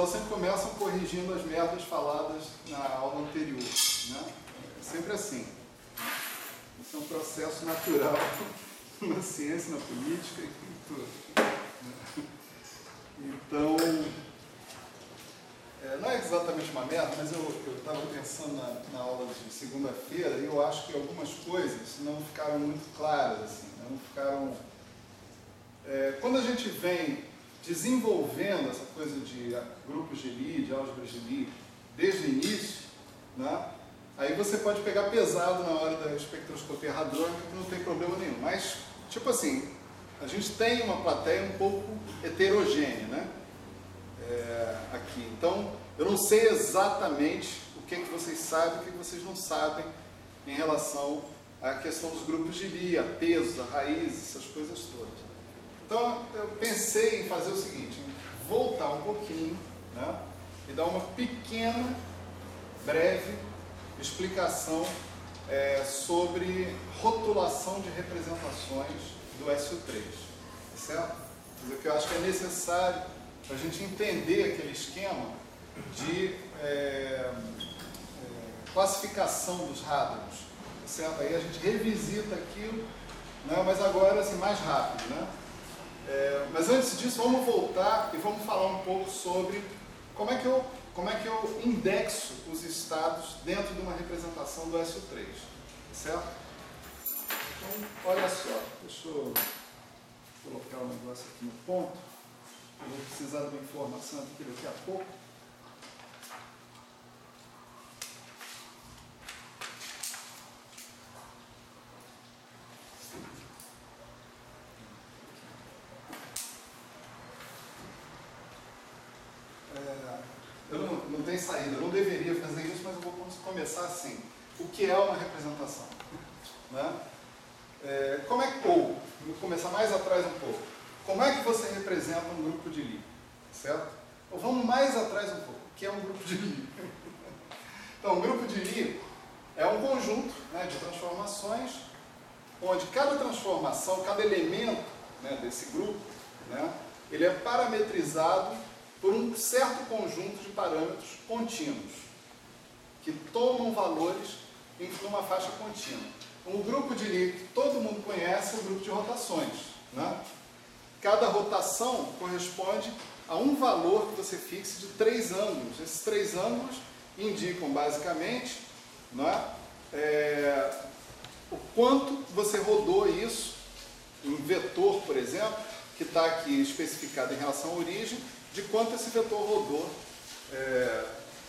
aulas sempre começam corrigindo as merdas faladas na aula anterior, né? É sempre assim. Isso é um processo natural na ciência, na política e em tudo. Então, não é exatamente uma merda, mas eu estava pensando na aula de segunda-feira e eu acho que algumas coisas não ficaram muito claras, assim, não ficaram... quando a gente vem desenvolvendo essa coisa de grupos de Lie, de álgebras de Lie, desde o início, né? Aí você pode pegar pesado na hora da espectroscopia hadrônica, que não tem problema nenhum. Mas, tipo assim, a gente tem uma plateia um pouco heterogênea, né? Aqui. Então, eu não sei exatamente o que vocês sabem e o que vocês não sabem em relação à questão dos grupos de Lie, a pesos, a raízes, essas coisas todas. Então, eu pensei em fazer o seguinte, voltar um pouquinho, né, e dar uma pequena, breve explicação sobre rotulação de representações do SU3, tá certo? Quer dizer, que eu acho que é necessário para a gente entender aquele esquema de classificação dos hadrons, tá certo? Aí a gente revisita aquilo, né, mas agora assim, mais rápido, né? Mas antes disso, vamos voltar e vamos falar um pouco sobre como é que eu indexo os estados dentro de uma representação do SU3, certo? Então, olha só, deixa eu colocar o negócio aqui no ponto, eu vou precisar de uma informação aqui daqui a pouco. Eu não tenho saída, eu não deveria fazer isso, mas eu vou começar assim. O que é uma representação? Né? Vou começar mais atrás um pouco. Como é que você representa um grupo de Lie? Certo? Então vamos mais atrás um pouco. O que é um grupo de Lie? Então, um grupo de Lie é um conjunto, né, de transformações, onde cada transformação, cada elemento, né, desse grupo, né, ele é parametrizado por um certo conjunto de parâmetros contínuos, que tomam valores em uma faixa contínua. Um grupo de Lie que todo mundo conhece é o grupo de rotações, né? Cada rotação corresponde a um valor que você fixe de 3 ângulos. Esses 3 ângulos indicam basicamente, né, o quanto você rodou isso em vetor, por exemplo, que está aqui especificado em relação à origem, de quanto esse vetor rodou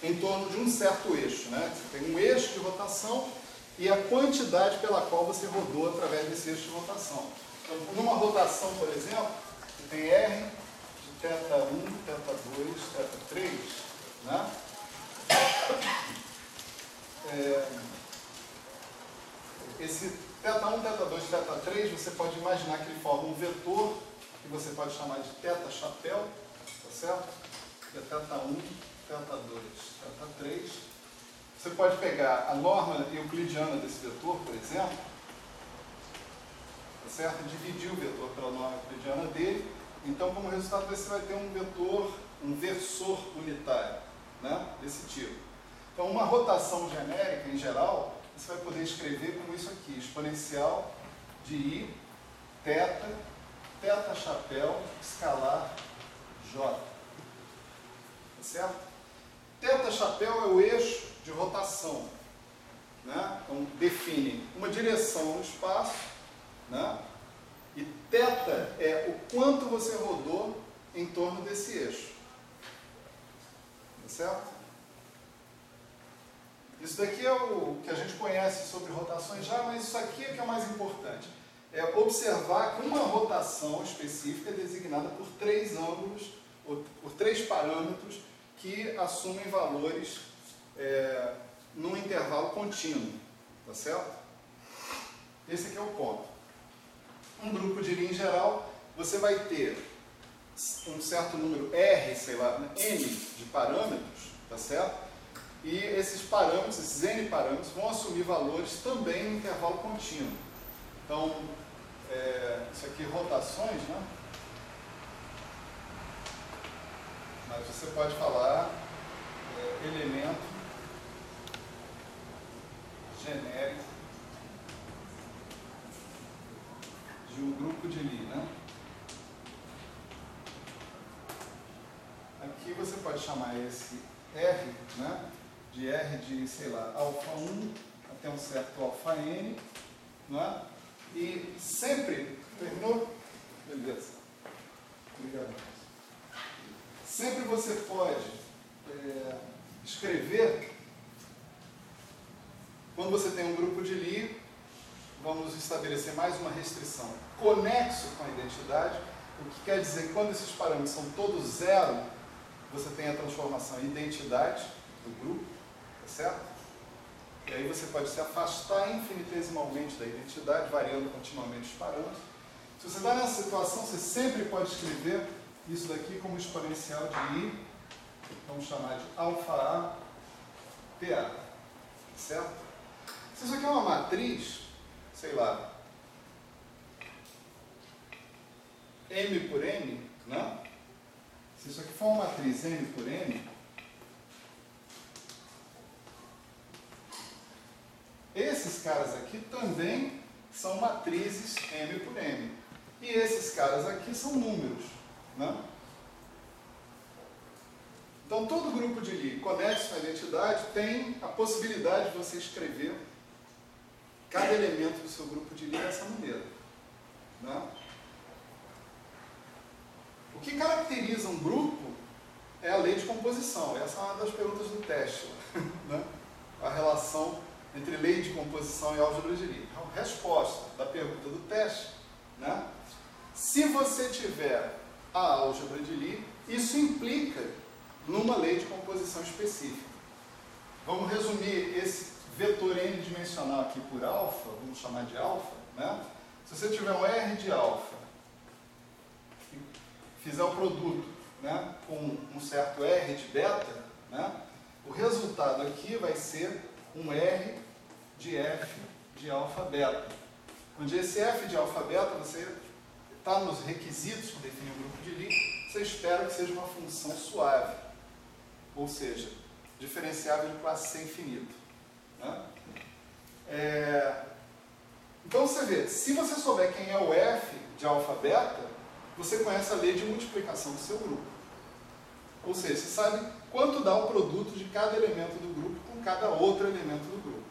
em torno de um certo eixo, né? Você tem um eixo de rotação e a quantidade pela qual você rodou através desse eixo de rotação. Então, numa rotação, por exemplo, você tem R de θ1, θ2, θ3, né? Esse θ1, θ2, θ3, você pode imaginar que ele forma um vetor que você pode chamar de θ chapéu, tá certo? Que é θ1, θ2, θ3. Você pode pegar a norma euclidiana desse vetor, por exemplo, tá certo? Dividir o vetor pela norma euclidiana dele. Então, como resultado, você vai ter um vetor, um versor unitário, né? Desse tipo. Então, uma rotação genérica, em geral, você vai poder escrever como isso aqui, exponencial de I, θ, θ chapéu, escalar J. Tá certo? Θ chapéu é o eixo de rotação, né? Então, define uma direção no espaço, né? E θ é o quanto você rodou em torno desse eixo. Tá certo? Isso daqui é o que a gente conhece sobre rotações já, mas isso aqui é que é o mais importante. É observar que uma rotação específica é designada por 3 ângulos, ou por 3 parâmetros que assumem valores num intervalo contínuo. Tá certo? Esse aqui é o ponto. Um grupo de Lie em geral, você vai ter um certo número R, sei lá, N de parâmetros, tá certo? E esses parâmetros, esses N parâmetros, vão assumir valores também no intervalo contínuo. Então, isso aqui rotações, né? Mas você pode falar elemento genérico de um grupo de Lie, né? Aqui você pode chamar esse R, né, de R de, sei lá, alfa 1 até um certo alfa n, né? E sempre, terminou? Beleza. Obrigado. Sempre você pode escrever, quando você tem um grupo de Lie, vamos estabelecer mais uma restrição, conexo com a identidade, o que quer dizer que quando esses parâmetros são todos zero, você tem a transformação em identidade do grupo, tá certo? E aí você pode se afastar infinitesimalmente da identidade, variando continuamente os parâmetros. Se você está nessa situação, você sempre pode escrever isso daqui como exponencial de I, vamos chamar de alfa A, PA, certo? Se isso aqui é uma matriz, sei lá, M por N, né? Se isso aqui for uma matriz M por N, esses caras aqui também são matrizes M por M. E esses caras aqui são números, né? Então, todo grupo de Lie conexo com a identidade tem a possibilidade de você escrever cada elemento do seu grupo de Lie dessa maneira, né? O que caracteriza um grupo é a lei de composição. Essa é uma das perguntas do teste, né? A relação entre lei de composição e álgebra de Lie. Então, resposta da pergunta do teste, né? Se você tiver a álgebra de Lie, isso implica numa lei de composição específica. Vamos resumir esse vetor n-dimensional aqui por alfa, vamos chamar de alfa, né? Se você tiver um R de alfa, e fizer o produto, né, com um certo R de beta, né, o resultado aqui vai ser um R de F de alfa beta. Onde esse F de alfa beta, você está nos requisitos que definem o grupo de Lie, você espera que seja uma função suave, ou seja, diferenciável de classe C infinito, né? Então você vê, se você souber quem é o F de alfa beta, você conhece a lei de multiplicação do seu grupo. Ou seja, você sabe quanto dá o produto de cada elemento do grupo com cada outro elemento do grupo.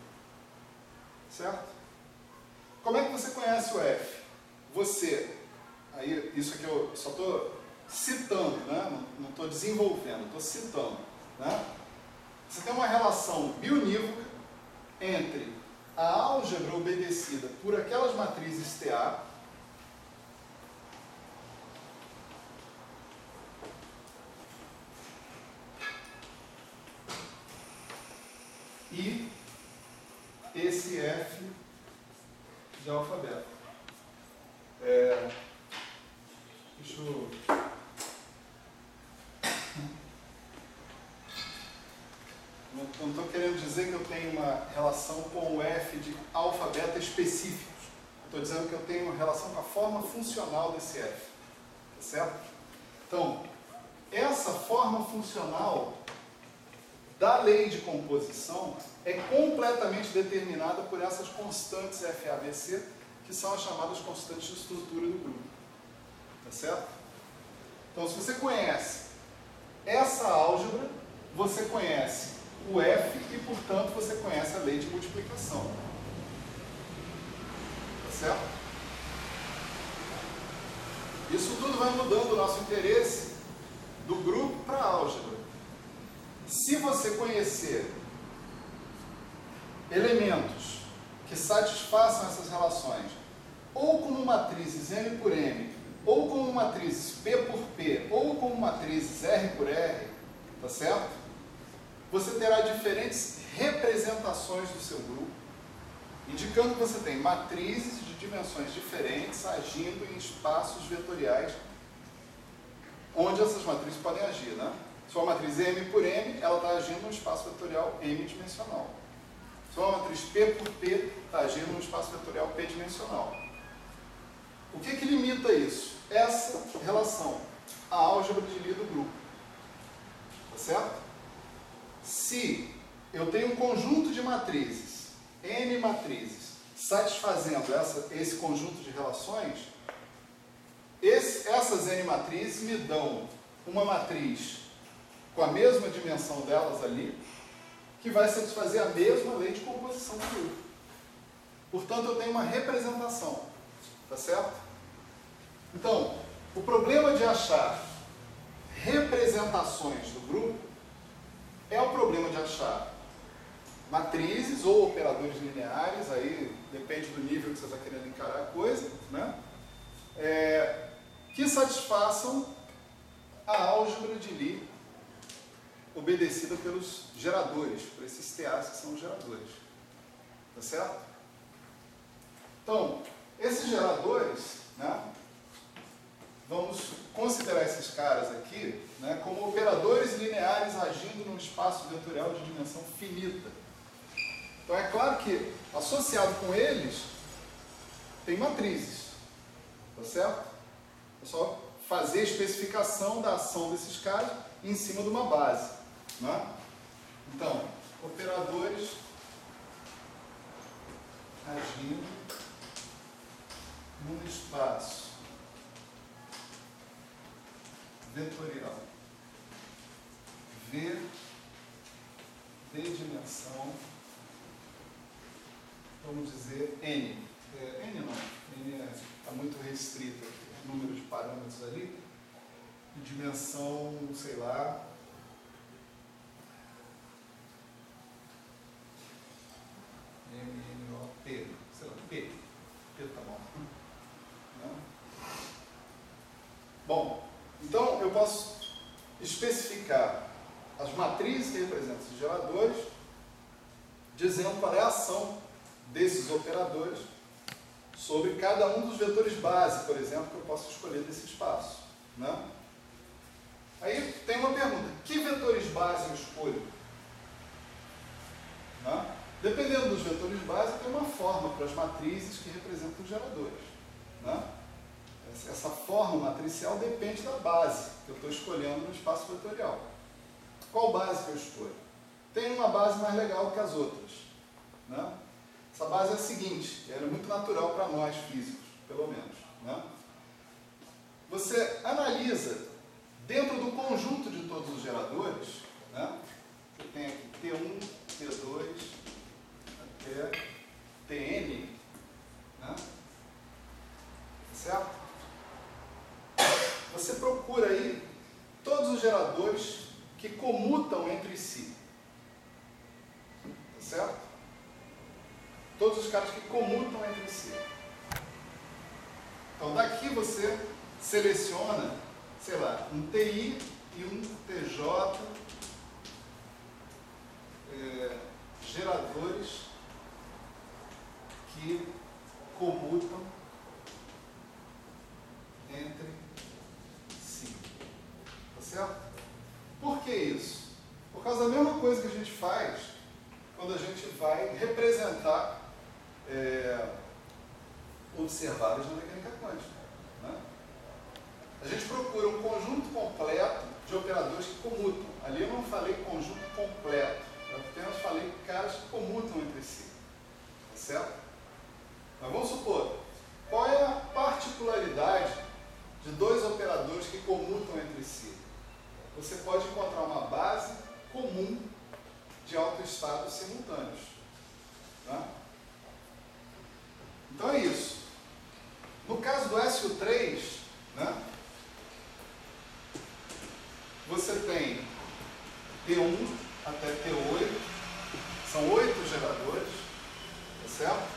Certo? Como é que você conhece o F? Você, aí isso aqui eu só estou citando, né? Não estou desenvolvendo, estou citando, né? Você tem uma relação bionívoca entre a álgebra obedecida por aquelas matrizes TA e esse F de alfa beta. Deixa eu... Não estou querendo dizer que eu tenho uma relação com o F de alfa beta específicos. Estou dizendo que eu tenho uma relação com a forma funcional desse F. Tá certo? Então, essa forma funcional da lei de composição é completamente determinada por essas constantes FABC, que são as chamadas constantes de estrutura do grupo. Tá certo? Então, se você conhece essa álgebra, você conhece o F e, portanto, você conhece a lei de multiplicação. Tá certo? Isso tudo vai mudando o nosso interesse do grupo para a álgebra. Se você conhecer elementos que satisfaçam essas relações, ou como matrizes M por M, ou como matrizes P por P, ou como matrizes R por R, tá certo? Você terá diferentes representações do seu grupo, indicando que você tem matrizes de dimensões diferentes agindo em espaços vetoriais onde essas matrizes podem agir, né? Se uma matriz M por M, ela está agindo num espaço vetorial M-dimensional. Se uma matriz P por P, está agindo num espaço vetorial P-dimensional. O que limita isso? Essa relação, a álgebra de Lie do grupo. certo? Se eu tenho um conjunto de matrizes, N matrizes, satisfazendo esse conjunto de relações, essas N matrizes me dão uma matriz com a mesma dimensão delas ali, que vai satisfazer a mesma lei de composição do grupo. Portanto, eu tenho uma representação, tá certo? Então, o problema de achar representações do grupo é o problema de achar matrizes ou operadores lineares, aí depende do nível que você está querendo encarar a coisa, né? Que satisfaçam a álgebra de Lie obedecida pelos geradores, por esses TAs que são os geradores. Tá certo? Então, esses geradores, né, vamos considerar esses caras aqui, né, como operadores lineares agindo num espaço vetorial de dimensão finita. Então é claro que, associado com eles, tem matrizes. Tá certo? É só fazer a especificação da ação desses caras em cima de uma base. Né? Então, operadores agindo num espaço vetorial V de dimensão, vamos dizer, N. N não, N está muito restrito aqui, o número de parâmetros ali, de dimensão, sei lá, P, sei lá, P tá bom. Não? Bom, então eu posso especificar as matrizes que representam esses geradores, dizendo qual é a ação desses operadores sobre cada um dos vetores base, por exemplo, que eu posso escolher desse espaço. Né? Aí tem uma pergunta: que vetores base eu escolho? Né? Dependendo dos vetores base, tem uma forma para as matrizes que representam os geradores. Né? Essa forma matricial depende da base que eu estou escolhendo no espaço vetorial. Qual base que eu escolho? Tem uma base mais legal que as outras. Né? Essa base é a seguinte, ela é muito natural para nós físicos, pelo menos. Né? Você analisa dentro do conjunto de todos os geradores, né? Você tem aqui T1, T2, até Tn, né? Certo? Você procura aí todos os geradores que comutam entre si. Tá certo? Todos os caras que comutam entre si. Então daqui você seleciona, sei lá, um TI e um TJ, geradores que comutam entre si. Tá certo? Por que isso? Por causa da mesma coisa que a gente faz quando a gente vai representar observáveis na mecânica quântica. Né? A gente procura um conjunto completo de operadores que comutam. Ali eu não falei conjunto completo, eu apenas falei caras que comutam entre si. Tá certo? Mas vamos supor, qual é a particularidade de dois operadores que comutam entre si? Você pode encontrar uma base comum de autoestados simultâneos. Né? Então é isso. No caso do SU3, né, você tem T1 até T8, são 8 geradores, tá certo?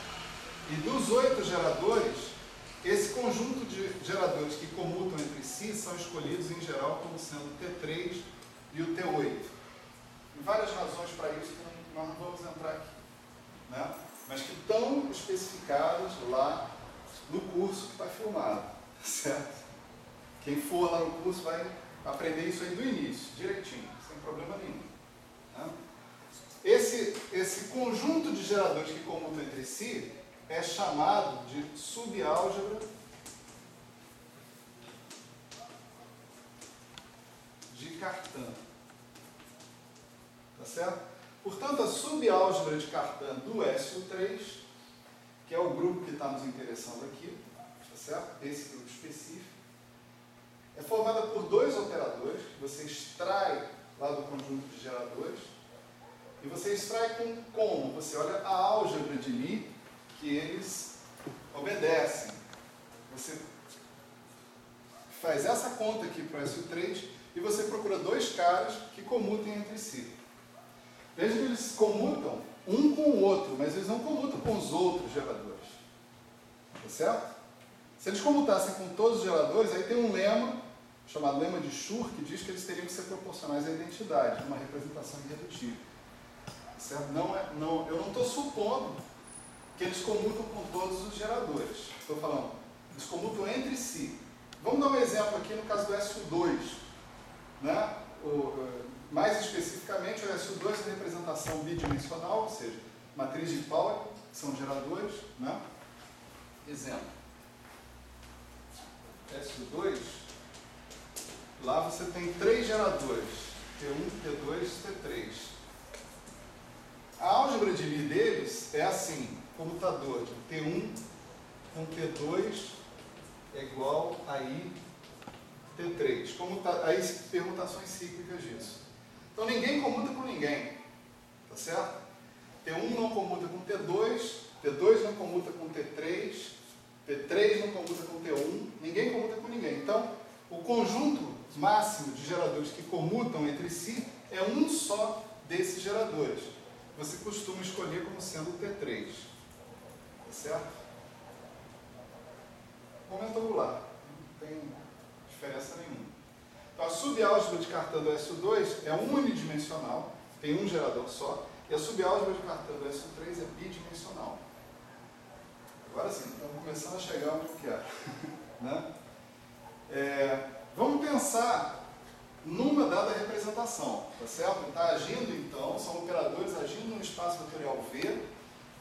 E dos 8 geradores, esse conjunto de geradores que comutam entre si são escolhidos em geral como sendo o T3 e o T8. Tem várias razões para isso que nós não vamos entrar aqui, né? Mas que estão especificadas lá no curso que está filmado, certo? Quem for lá no curso vai aprender isso aí do início, direitinho, sem problema nenhum. Né? Esse conjunto de geradores que comutam entre si é chamado de subálgebra de Cartan. certo? Portanto, a subálgebra de Cartan do SU3, que é o grupo que está nos interessando aqui, tá certo? Esse grupo específico, é formada por dois operadores, que você extrai lá do conjunto de geradores, e você extrai com como? Você olha a álgebra de Lie, que eles obedecem. Você faz essa conta aqui para o SU3 e você procura dois caras que comutem entre si. Veja que eles comutam um com o outro, mas eles não comutam com os outros geradores. Tá certo? Se eles comutassem com todos os geradores, aí tem um lema, chamado lema de Schur, que diz que eles teriam que ser proporcionais à identidade, numa representação irredutível. Tá certo? Eu não estou supondo que eles comutam com todos os geradores. Estou falando, eles comutam entre si. Vamos dar um exemplo aqui no caso do SU2. Né? Mais especificamente, o SU2 é representação bidimensional, ou seja, matriz de Pauli, que são geradores. Né? Exemplo. SU2, lá você tem três geradores, T1, T2 e T3. A álgebra de Lie deles é assim, comutador de T1 com T2 é igual a I T3. Aí permutações cíclicas disso. Então ninguém comuta com ninguém, tá certo? T1 não comuta com T2, T2 não comuta com T3, T3 não comuta com T1, ninguém comuta com ninguém. Então, o conjunto máximo de geradores que comutam entre si é um só desses geradores. Você costuma escolher como sendo o T3. Tá certo? Momento angular. Não tem diferença nenhuma. Então, a subálgebra de Cartan do SU2 é unidimensional, tem um gerador só, e a subálgebra de Cartan do SU3 é bidimensional. Agora sim, estamos começando a chegar onde eu quero. Né? Vamos pensar numa dada representação, tá certo? Está agindo, então, são operadores agindo num espaço vetorial V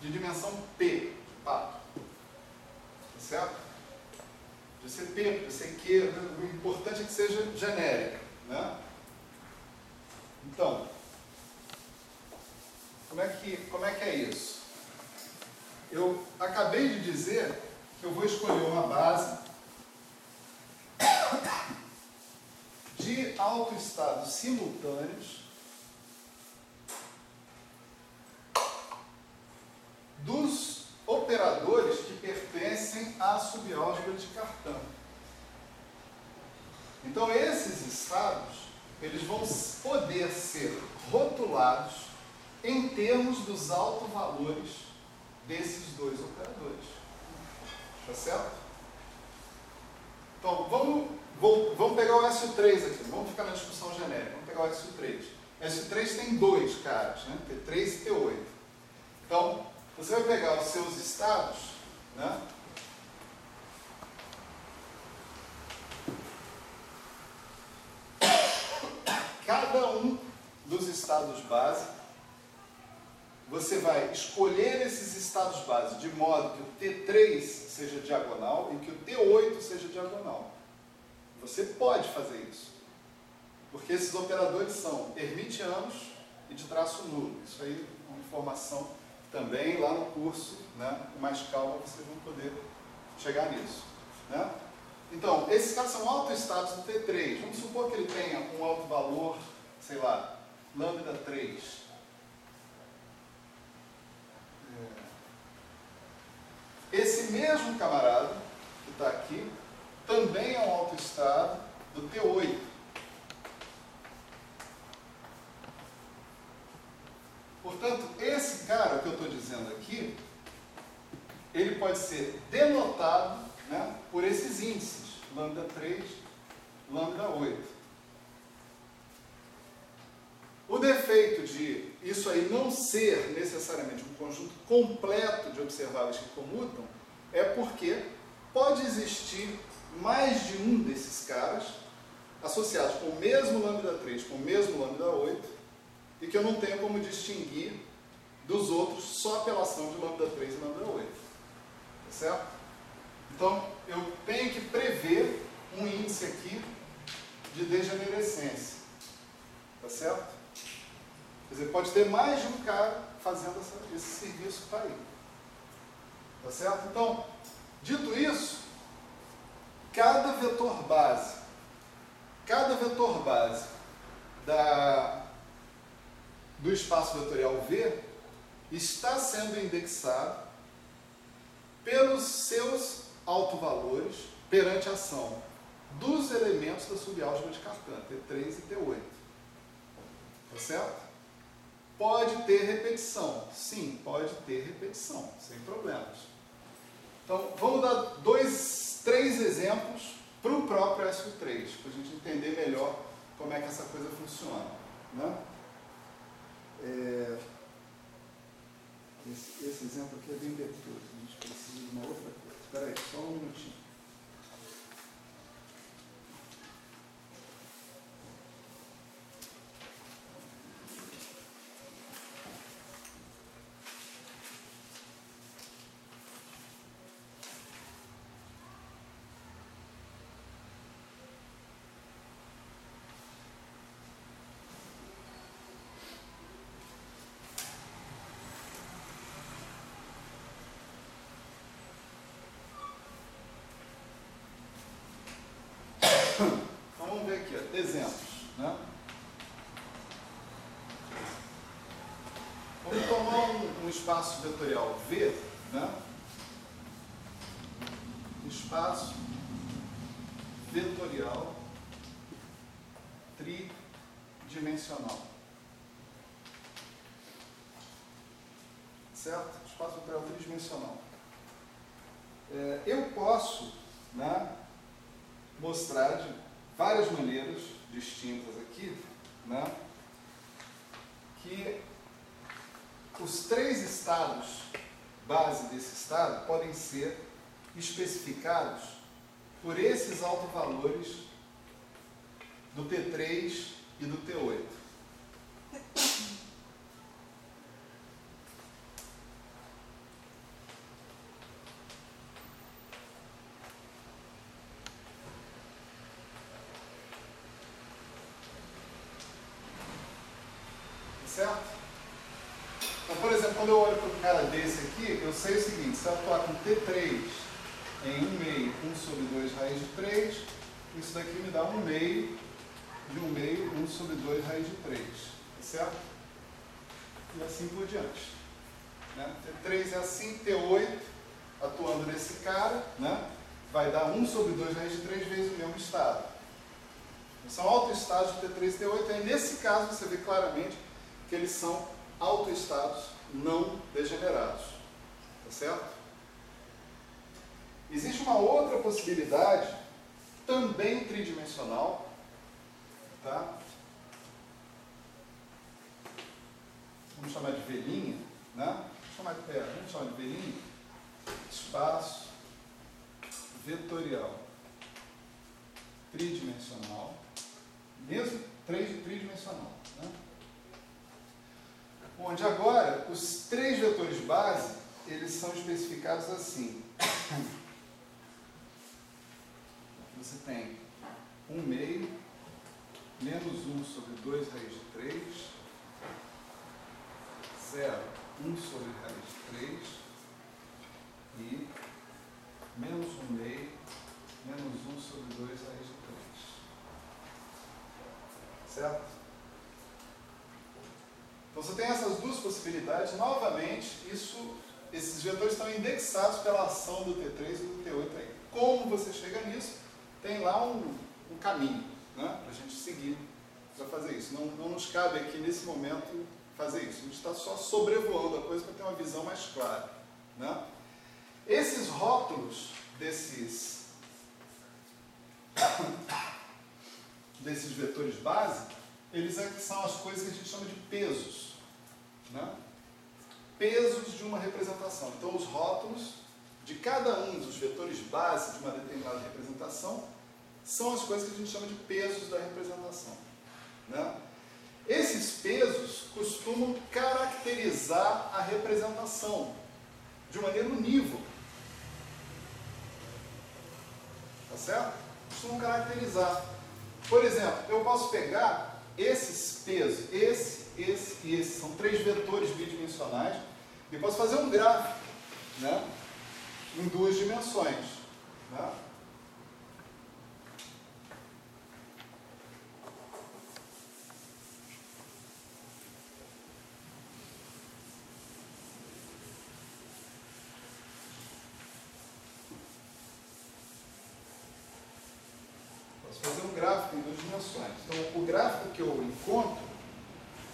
de dimensão P, pato. Tá certo? Pode ser P, pode ser Q, o importante é que seja genérico. Né? Então, como é que é isso? Eu acabei de dizer que eu vou escolher uma base de autoestados simultâneos dos operadores que pertencem à subálgebra de Cartan. Então, esses estados, eles vão poder ser rotulados em termos dos autovalores desses dois operadores. Tá certo? Então, vamos pegar o SU3 aqui. Vamos ficar na discussão genérica. Vamos pegar o SU3. SU3 tem dois caras, né? T3 e T8. Então, você vai pegar os seus estados, né? Cada um dos estados base, você vai escolher esses estados base de modo que o T3 seja diagonal e que o T8 seja diagonal. Você pode fazer isso. Porque esses operadores são hermitianos e de traço nulo. Isso aí é uma informação também lá no curso, né? Com mais calma vocês vão poder chegar nisso. Né? Então, esses caras são autoestados do T3. Vamos supor que ele tenha um alto valor, sei lá, lambda 3. Esse mesmo camarada, que está aqui, também é um autoestado do T8. Portanto, esse cara que eu estou dizendo aqui, ele pode ser denotado, né, por esses índices, lambda 3, lambda 8. O defeito de isso aí não ser necessariamente um conjunto completo de observáveis que comutam é porque pode existir mais de um desses caras associados com o mesmo lambda 3, com o mesmo lambda 8, e que eu não tenho como distinguir dos outros só pela ação de lambda 3 e lambda 8. Tá certo? Então, eu tenho que prever um índice aqui de degenerescência. Tá certo? Quer dizer, pode ter mais de um cara fazendo esse serviço que está aí. Tá certo? Então, dito isso, cada vetor base do espaço vetorial V está sendo indexado pelos seus autovalores perante a ação dos elementos da subálgebra de Cartan, T3 e T8. Tá certo? Pode ter repetição. Sim, pode ter repetição, sem problemas. Então, vamos dar três exemplos para o próprio SU3, para a gente entender melhor como é que essa coisa funciona. Né? Esse exemplo aqui é bem detoso, a gente precisa de uma outra coisa. Espera aí, só um minutinho. Então vamos ver aqui, ó, exemplos. Né? Vamos tomar um espaço vetorial V, né? Espaço vetorial tridimensional. Certo? Espaço vetorial tridimensional. Eu posso, né, mostrar de várias maneiras distintas aqui, né, que os três estados base desse estado podem ser especificados por esses autovalores do T3 e do T8. Certo? Então, por exemplo, quando eu olho para um cara desse aqui, eu sei o seguinte: se eu atuar com T3 em 1 meio, 1 sobre 2 raiz de 3, isso daqui me dá 1 meio de 1 meio, 1 sobre 2 raiz de 3. Tá certo? E assim por diante. Né? T3 é assim, T8, atuando nesse cara, né, vai dar 1 sobre 2 raiz de 3 vezes o mesmo estado. São autoestados de T3 e T8, e nesse caso você vê claramente que eles são autoestados não degenerados. Tá certo? Existe uma outra possibilidade, também tridimensional, tá? Vamos chamar de velinha, né? Vamos chamar de velinha. Espaço vetorial tridimensional, mesmo tridimensional, né? Onde agora os três vetores base, eles são especificados assim. Você tem 1 meio menos 1 sobre 2 raiz de 3, 0, 1 sobre raiz de 3 e menos 1 meio menos 1 sobre 2 raiz de 3. Certo? Então você tem essas duas possibilidades. Novamente, esses vetores estão indexados pela ação do T3 e do T8 aí. Como você chega nisso? Tem lá um caminho, né, para a gente seguir para fazer isso. Não nos cabe aqui nesse momento fazer isso. A gente está só sobrevoando a coisa para ter uma visão mais clara. Né? Esses rótulos desses vetores base, eles aqui são as coisas que a gente chama de pesos. Né? Pesos de uma representação. Então, os rótulos de cada um dos vetores base de uma determinada representação são as coisas que a gente chama de pesos da representação. Né? Esses pesos costumam caracterizar a representação de maneira unívoca. Tá certo? Costumam caracterizar. Por exemplo, eu posso pegar esses pesos, esse e esse três vetores bidimensionais, e posso fazer um gráfico, né, em duas dimensões. Né? Posso fazer um gráfico em duas dimensões. Então, o gráfico que eu encontro,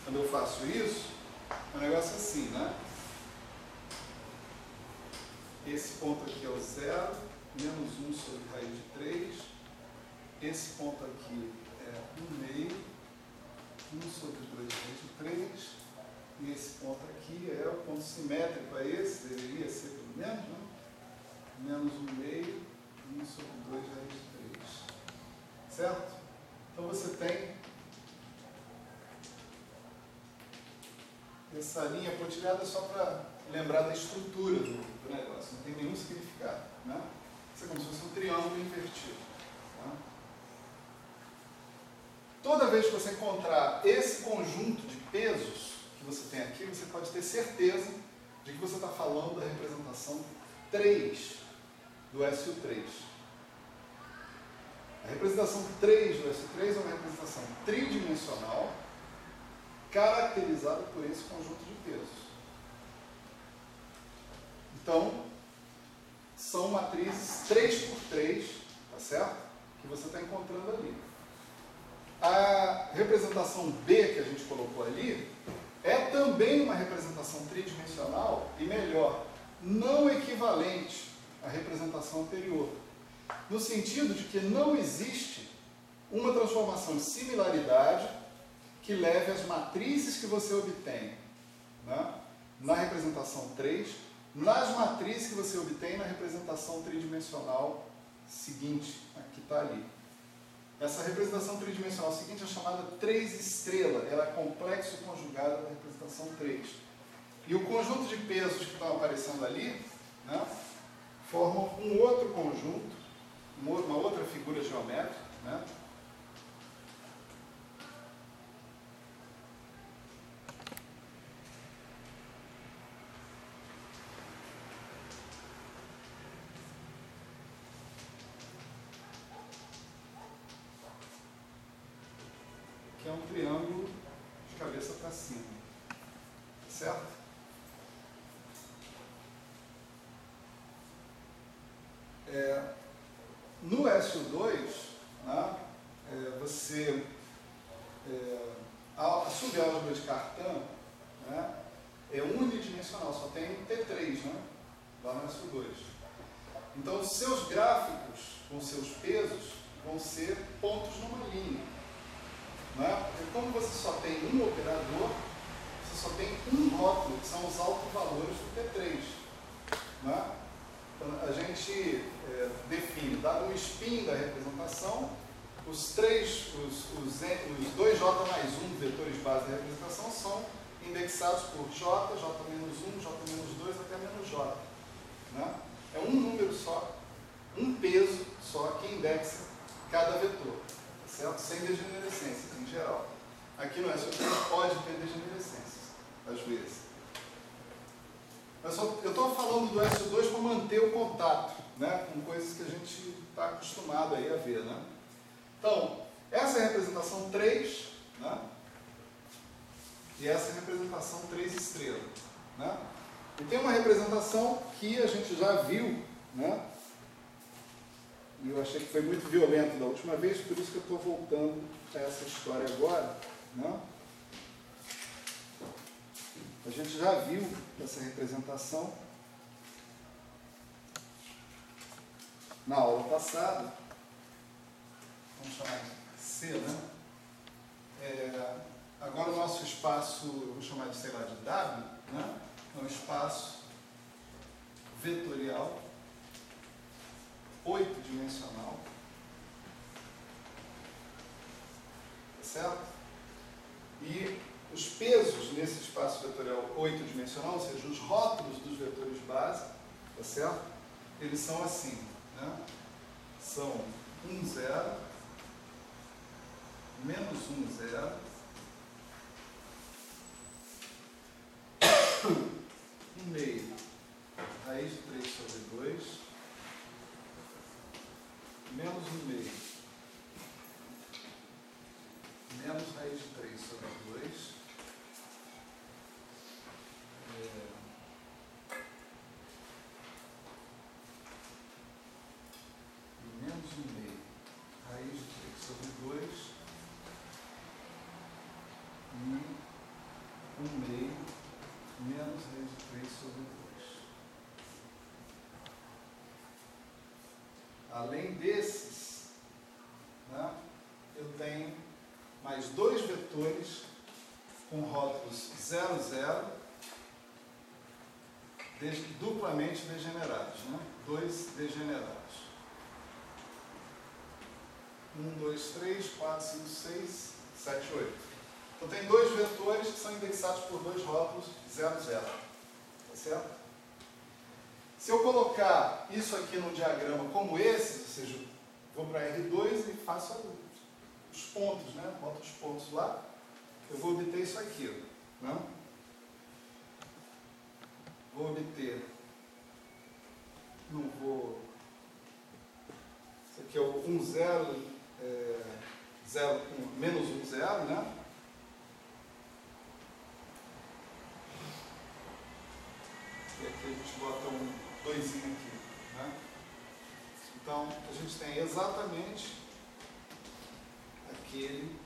quando eu faço isso, é um negócio assim, né? Esse ponto aqui é o 0, menos 1 sobre raiz de 3. Esse ponto aqui é 1/2, 1 sobre 2 raiz de 3. E esse ponto aqui é o ponto simétrico a esse, deveria ser pelo menos, né? Menos 1/2, 1 sobre 2 raiz de 3. Certo? Então você tem essa linha pontilhada só para lembrar da estrutura do negócio, não tem nenhum significado. Né? Isso é como se fosse um triângulo invertido. Tá? Toda vez que você encontrar esse conjunto de pesos que você tem aqui, você pode ter certeza de que você está falando da representação 3 do SU3. A representação 3 do SU3 é uma representação tridimensional caracterizada por esse conjunto de pesos. Então, são matrizes 3x3, tá certo? Que você está encontrando ali. A representação B que a gente colocou ali é também uma representação tridimensional e, melhor, não equivalente à representação anterior. No sentido de que não existe uma transformação de similaridade que leve as matrizes que você obtém, né, na representação 3, nas matrizes que você obtém na representação tridimensional seguinte, que está ali. Essa representação tridimensional seguinte é chamada 3 estrela, ela é complexo conjugado da representação 3. E o conjunto de pesos que estão aparecendo ali, né, formam um outro conjunto, uma outra figura geométrica, né, que é um triângulo de cabeça para cima, certo? No SU2, né, você, a subálgebra de Cartan, né, é unidimensional, só tem T3, né, lá no SU2. Então, os seus gráficos com seus pesos vão ser pontos numa linha. Né? Porque como você só tem um operador, você só tem um rótulo, que são os autovalores do T3. Né? Então, a gente define, dado o spin da representação, os 2J mais 1 vetores base da representação são indexados por J, J-1, J-2 até -J. Né? É um número só, um peso só que indexa cada vetor. Certo? Sem degenerescências, em geral. Aqui no SU3 pode ter degenerescências, às vezes. Mas eu estou falando do SU2 para manter o contato, né, com coisas que a gente está acostumado aí a ver. Né? Então, essa é a representação 3, né, e essa é a representação 3 estrela. Né? E tem uma representação que a gente já viu, né? E eu achei que foi muito violento da última vez, por isso que eu estou voltando a essa história agora. Né? A gente já viu essa representação na aula passada. Vamos chamar de C, né? Agora o nosso espaço, eu vou chamar de, sei lá, de W, né? É um espaço vetorial 8-dimensional, certo? E os pesos nesse espaço vetorial 8-dimensional, ou seja, os rótulos dos vetores base, tá certo? Eles são assim, né? São 1, 0, menos 1, 0, meio menos raiz de 3 sobre 2. Além desses, né, eu tenho mais dois vetores com rótulos 0, 0, duplamente degenerados, né? Dois degenerados. 1, 2, 3, 4, 5, 6, 7, 8. Então tem dois vetores que são indexados por dois rótulos 0, 0. Tá certo? Se eu colocar isso aqui num diagrama como esse, ou seja, vou para R2 e faço os pontos, né? Boto os pontos lá, eu vou obter isso aqui, né? Vou obter, não vou, isso aqui é o 1, 0, 0, menos 1, 0, né? E aqui a gente bota um 2 aqui, né? Então, a gente tem exatamente aquele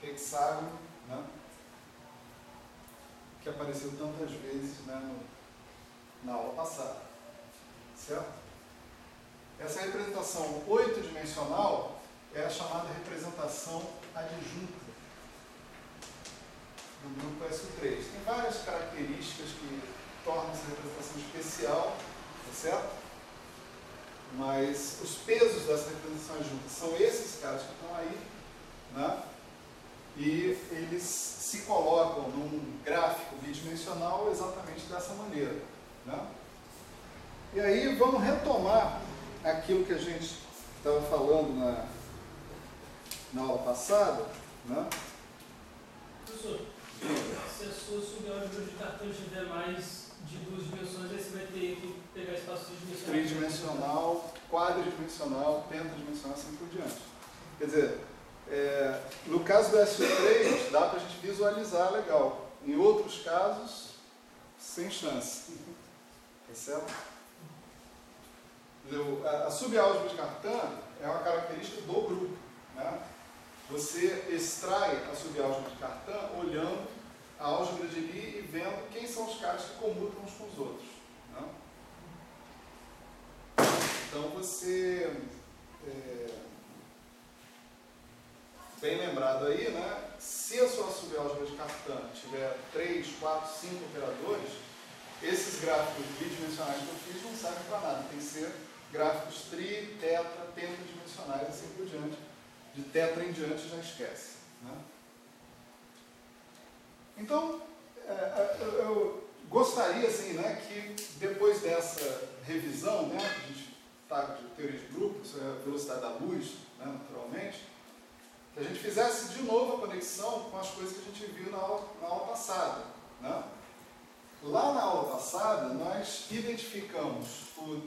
hexágono, né, que apareceu tantas vezes, né, na aula passada. Certo? Essa representação 8-dimensional é a chamada representação adjunta do grupo SU3. Tem várias características que tornam essa representação especial, tá certo? Mas os pesos dessa representação adjunta são esses caras que estão aí, né? E eles se colocam num gráfico bidimensional exatamente dessa maneira, né? E aí vamos retomar aquilo que a gente estava falando na aula passada, né? Professor, se a sua subálgebra de cartão tiver mais de 2 dimensões, aí você vai ter que pegar espaço tridimensional. Tridimensional, quadridimensional, pentadimensional, assim por diante. Quer dizer, no caso do SU3, dá para a gente visualizar legal. Em outros casos, sem chance. Tá certo? A subálgebra de Cartan é uma característica do grupo, né? Você extrai a subálgebra de Cartan olhando a álgebra de Lie e vendo quem são os caras que comutam uns com os outros, né? Então você, bem lembrado aí, né? Se a sua subálgebra de Cartan tiver 3, 4, 5 operadores, esses gráficos bidimensionais que eu fiz não servem para nada, tem que ser gráficos tri, tetra, pentadimensionais, assim por diante. De tetra em diante já esquece, né? Então, eu gostaria, assim, né, que depois dessa revisão, né, a gente está de teoria de grupo, isso é a velocidade da luz, né, naturalmente, que a gente fizesse de novo a conexão com as coisas que a gente viu na aula passada, né? Lá na aula passada, nós identificamos o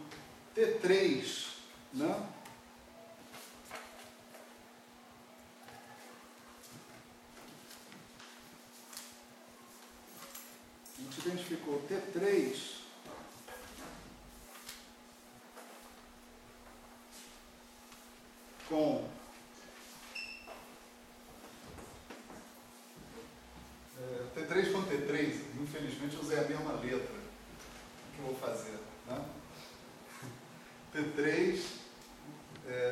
T3, né? A gente identificou o T3 com T3 com T3, infelizmente eu usei a mesma letra. O que eu vou fazer, né? T3,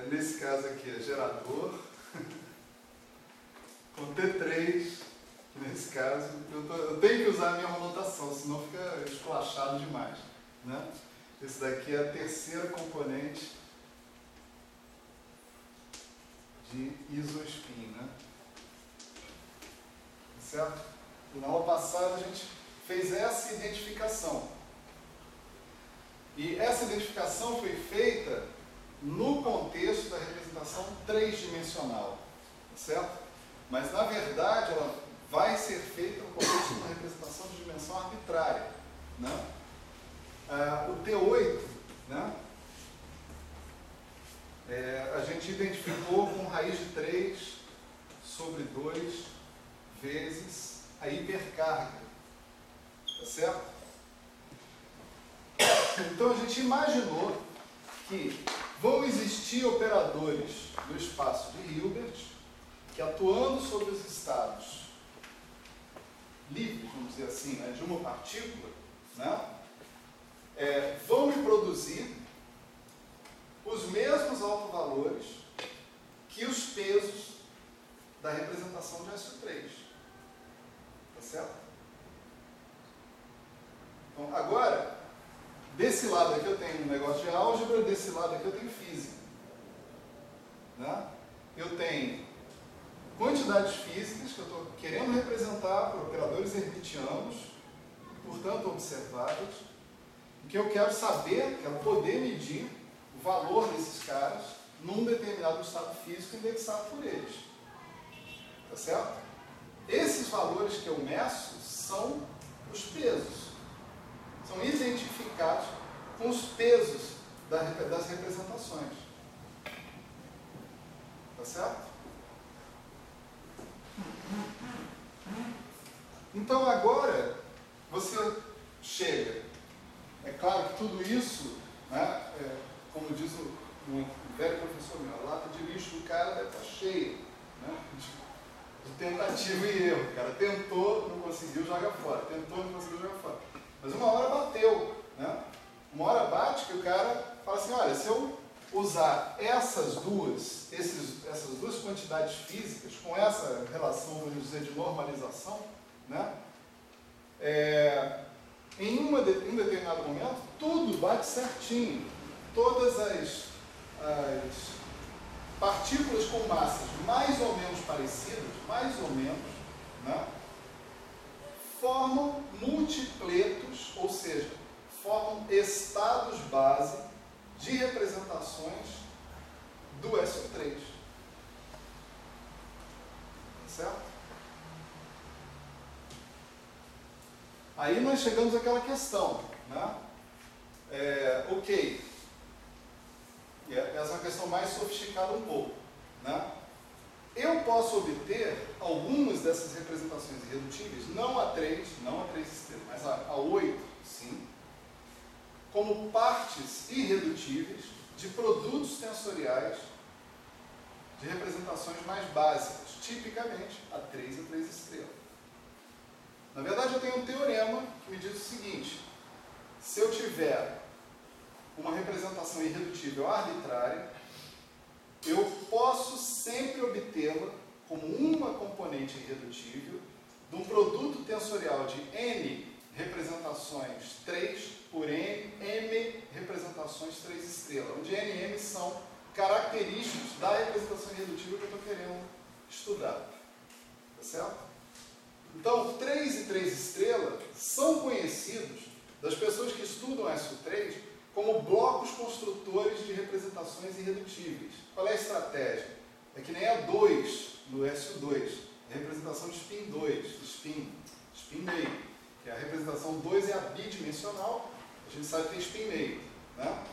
nesse caso aqui é gerador, com T3, que nesse caso eu tenho que usar a mesma notação, senão fica esculachado demais, né? Esse daqui é a terceira componente de isospin, né? Certo? E na aula passada a gente fez essa identificação. E essa identificação foi feita no contexto da representação três-dimensional, certo? Mas na verdade ela vai ser feita no contexto de uma representação de dimensão arbitrária, né? O T8, né? A gente identificou com raiz de 3 sobre 2 vezes a hipercarga, tá certo? Então a gente imaginou que vão existir operadores do espaço de Hilbert que, atuando sobre os estados livres, vamos dizer assim, né, de uma partícula, né, vão me produzir os mesmos autovalores que os pesos da representação de SO3. Tá certo? Então, agora, desse lado aqui eu tenho um negócio de álgebra, desse lado aqui eu tenho física. Né? Eu tenho quantidades físicas que eu estou querendo representar por operadores hermitianos, portanto observáveis, e que eu quero saber, quero poder medir o valor desses caras num determinado estado físico indexado por eles. Tá certo? Esses valores que eu meço são os pesos. São identificados com os pesos das representações. Tá certo? Então agora você chega. É claro que tudo isso, né, como diz um velho professor meu, a lata de lixo do cara deve estar cheia, né, de tentativa e erro. O cara tentou, não conseguiu, joga fora. Tentou, não conseguiu, joga fora. Mas uma hora bateu, né? Uma hora bate que o cara fala assim, olha, se eu usar essas duas quantidades físicas, com essa relação, vamos dizer, de normalização, né? Em um determinado momento, tudo bate certinho. Todas as partículas com massas mais ou menos parecidas, né? Formam multipletos, ou seja, formam estados base de representações do SO3. Certo? Aí nós chegamos àquela questão, né? Ok. Essa é uma questão mais sofisticada um pouco, né? Eu posso obter algumas dessas representações irredutíveis, não a 3 estrelas, mas a 8, sim, como partes irredutíveis de produtos tensoriais de representações mais básicas, tipicamente a 3 estrelas. Na verdade, eu tenho um teorema que me diz o seguinte: se eu tiver uma representação irredutível arbitrária, eu posso sempre obtê-la como uma componente irredutível de um produto tensorial de n representações 3 por m representações 3 estrelas, onde n e m são característicos da representação irredutível que eu estou querendo estudar. Tá certo? Então, 3 e 3 estrelas são conhecidos das pessoas que estudam SO3 como blocos construtores de representações irredutíveis. Qual é a estratégia? É que nem a 2 no SO2, a representação de spin 2, spin meio, que a representação 2 é a bidimensional, a gente sabe que tem spin meio. Né?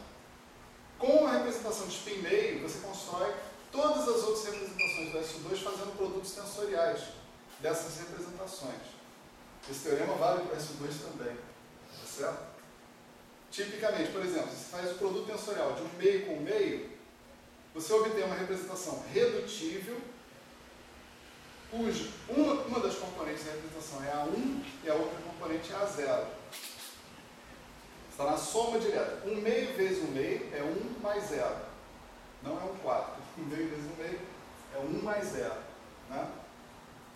Com a representação de spin meio, você constrói todas as outras representações do SO2 fazendo produtos tensoriais dessas representações. Esse teorema vale para o SO2 também. Tá certo? Tipicamente, por exemplo, se você faz o produto tensorial de um meio com meio, você obtém uma representação redutível, cuja uma das componentes da representação é A1 e a outra componente é A0. Está na soma direta. 1 meio vezes 1 meio é 1 mais 0. Não é 1 quarto. 1 meio vezes 1 meio é 1 mais 0. Né?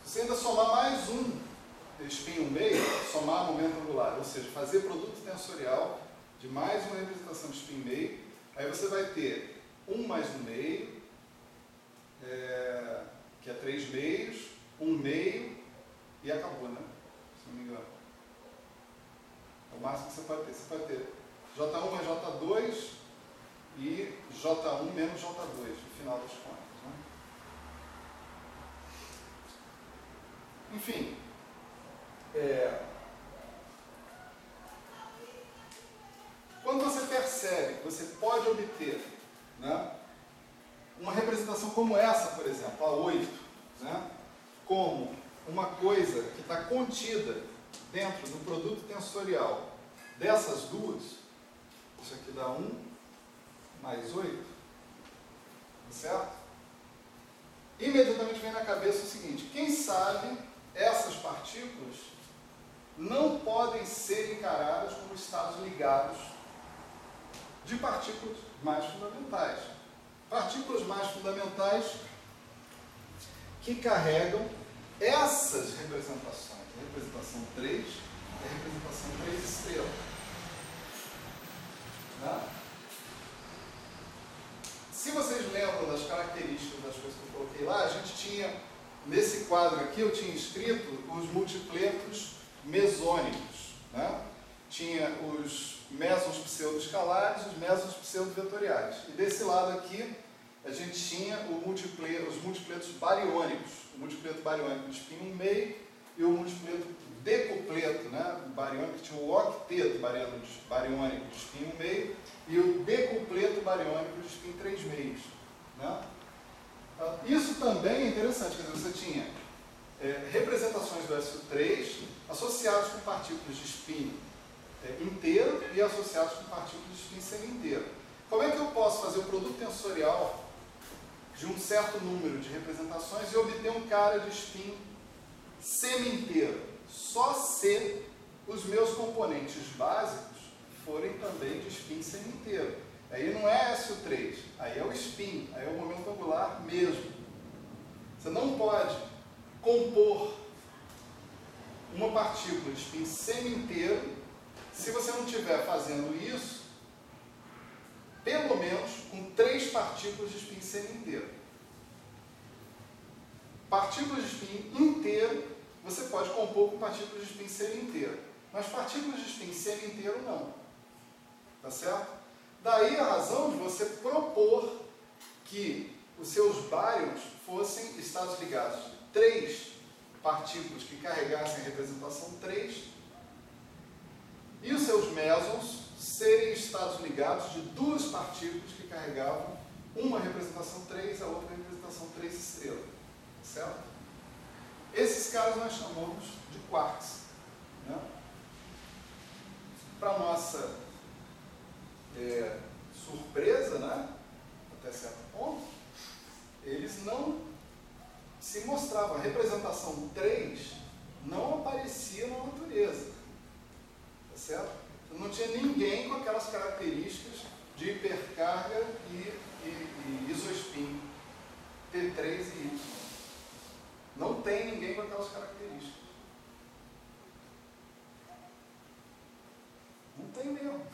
Se você ainda somar mais um spin 1 meio, somar momento angular, ou seja, fazer produto tensorial de mais uma representação de spin meio, aí você vai ter 1 mais 1 meio, que é 3 meios, 1 meio e acabou, né? Se não me engano. É o máximo que você pode ter. Você pode ter J1 mais J2 e J1 menos J2, no final das contas. Né? Enfim, quando você percebe que você pode obter, né, uma representação como essa, por exemplo, a 8, né, como uma coisa que está contida dentro do produto tensorial dessas duas, isso aqui dá 1 mais 8, certo? Imediatamente vem na cabeça o seguinte: quem sabe essas partículas não podem ser encaradas como estados ligados de partículas mais fundamentais. Partículas mais fundamentais que carregam essas representações. A representação 3 e a representação 3 estrela. Né? Se vocês lembram das características das coisas que eu coloquei lá, a gente tinha, nesse quadro aqui, eu tinha escrito os multipletos mesônicos. Né? Tinha os mesons pseudo-escalares e os mesons pseudo-vetoriais. E desse lado aqui, a gente tinha os multipletos bariônicos. O multipleto bariônico de spin 1,5 e o multipleto decupleto, né? Bariônico, tinha o octeto bariônico de spin 1,5 e o decupleto bariônico de spin 3,5. Né? Isso também é interessante, quer dizer, você tinha representações do SO3 associadas com partículas de spin inteiro e associadas com partículas de spin semi-inteiro. Como é que eu posso fazer o produto tensorial de um certo número de representações e obter um cara de spin semi-inteiro? Só se os meus componentes básicos forem também de spin semi-inteiro. Aí não é SO3, aí é o spin, aí é o momento angular mesmo. Você não pode compor uma partícula de spin semi-inteiro se você não estiver fazendo isso, pelo menos com 3 partículas de spin semi-inteiro. Partículas de spin inteiro, você pode compor com partículas de spin semi-inteiro. Mas partículas de spin semi-inteiro não. Tá certo? Daí a razão de você propor que os seus bárions fossem estados ligados de 3 partículas que carregassem a representação 3 e os seus mesons serem estados ligados de 2 partículas que carregavam uma representação 3 e a outra representação 3 estrela. Certo? Esses caras nós chamamos de quarks. Né? Para nossa surpresa, né? Até certo ponto, eles não se mostravam. A representação 3 não aparecia na natureza. Tá certo? Não tinha ninguém com aquelas características de hipercarga e isospin T3 e Y. Não tem ninguém com aquelas características. Não tem mesmo.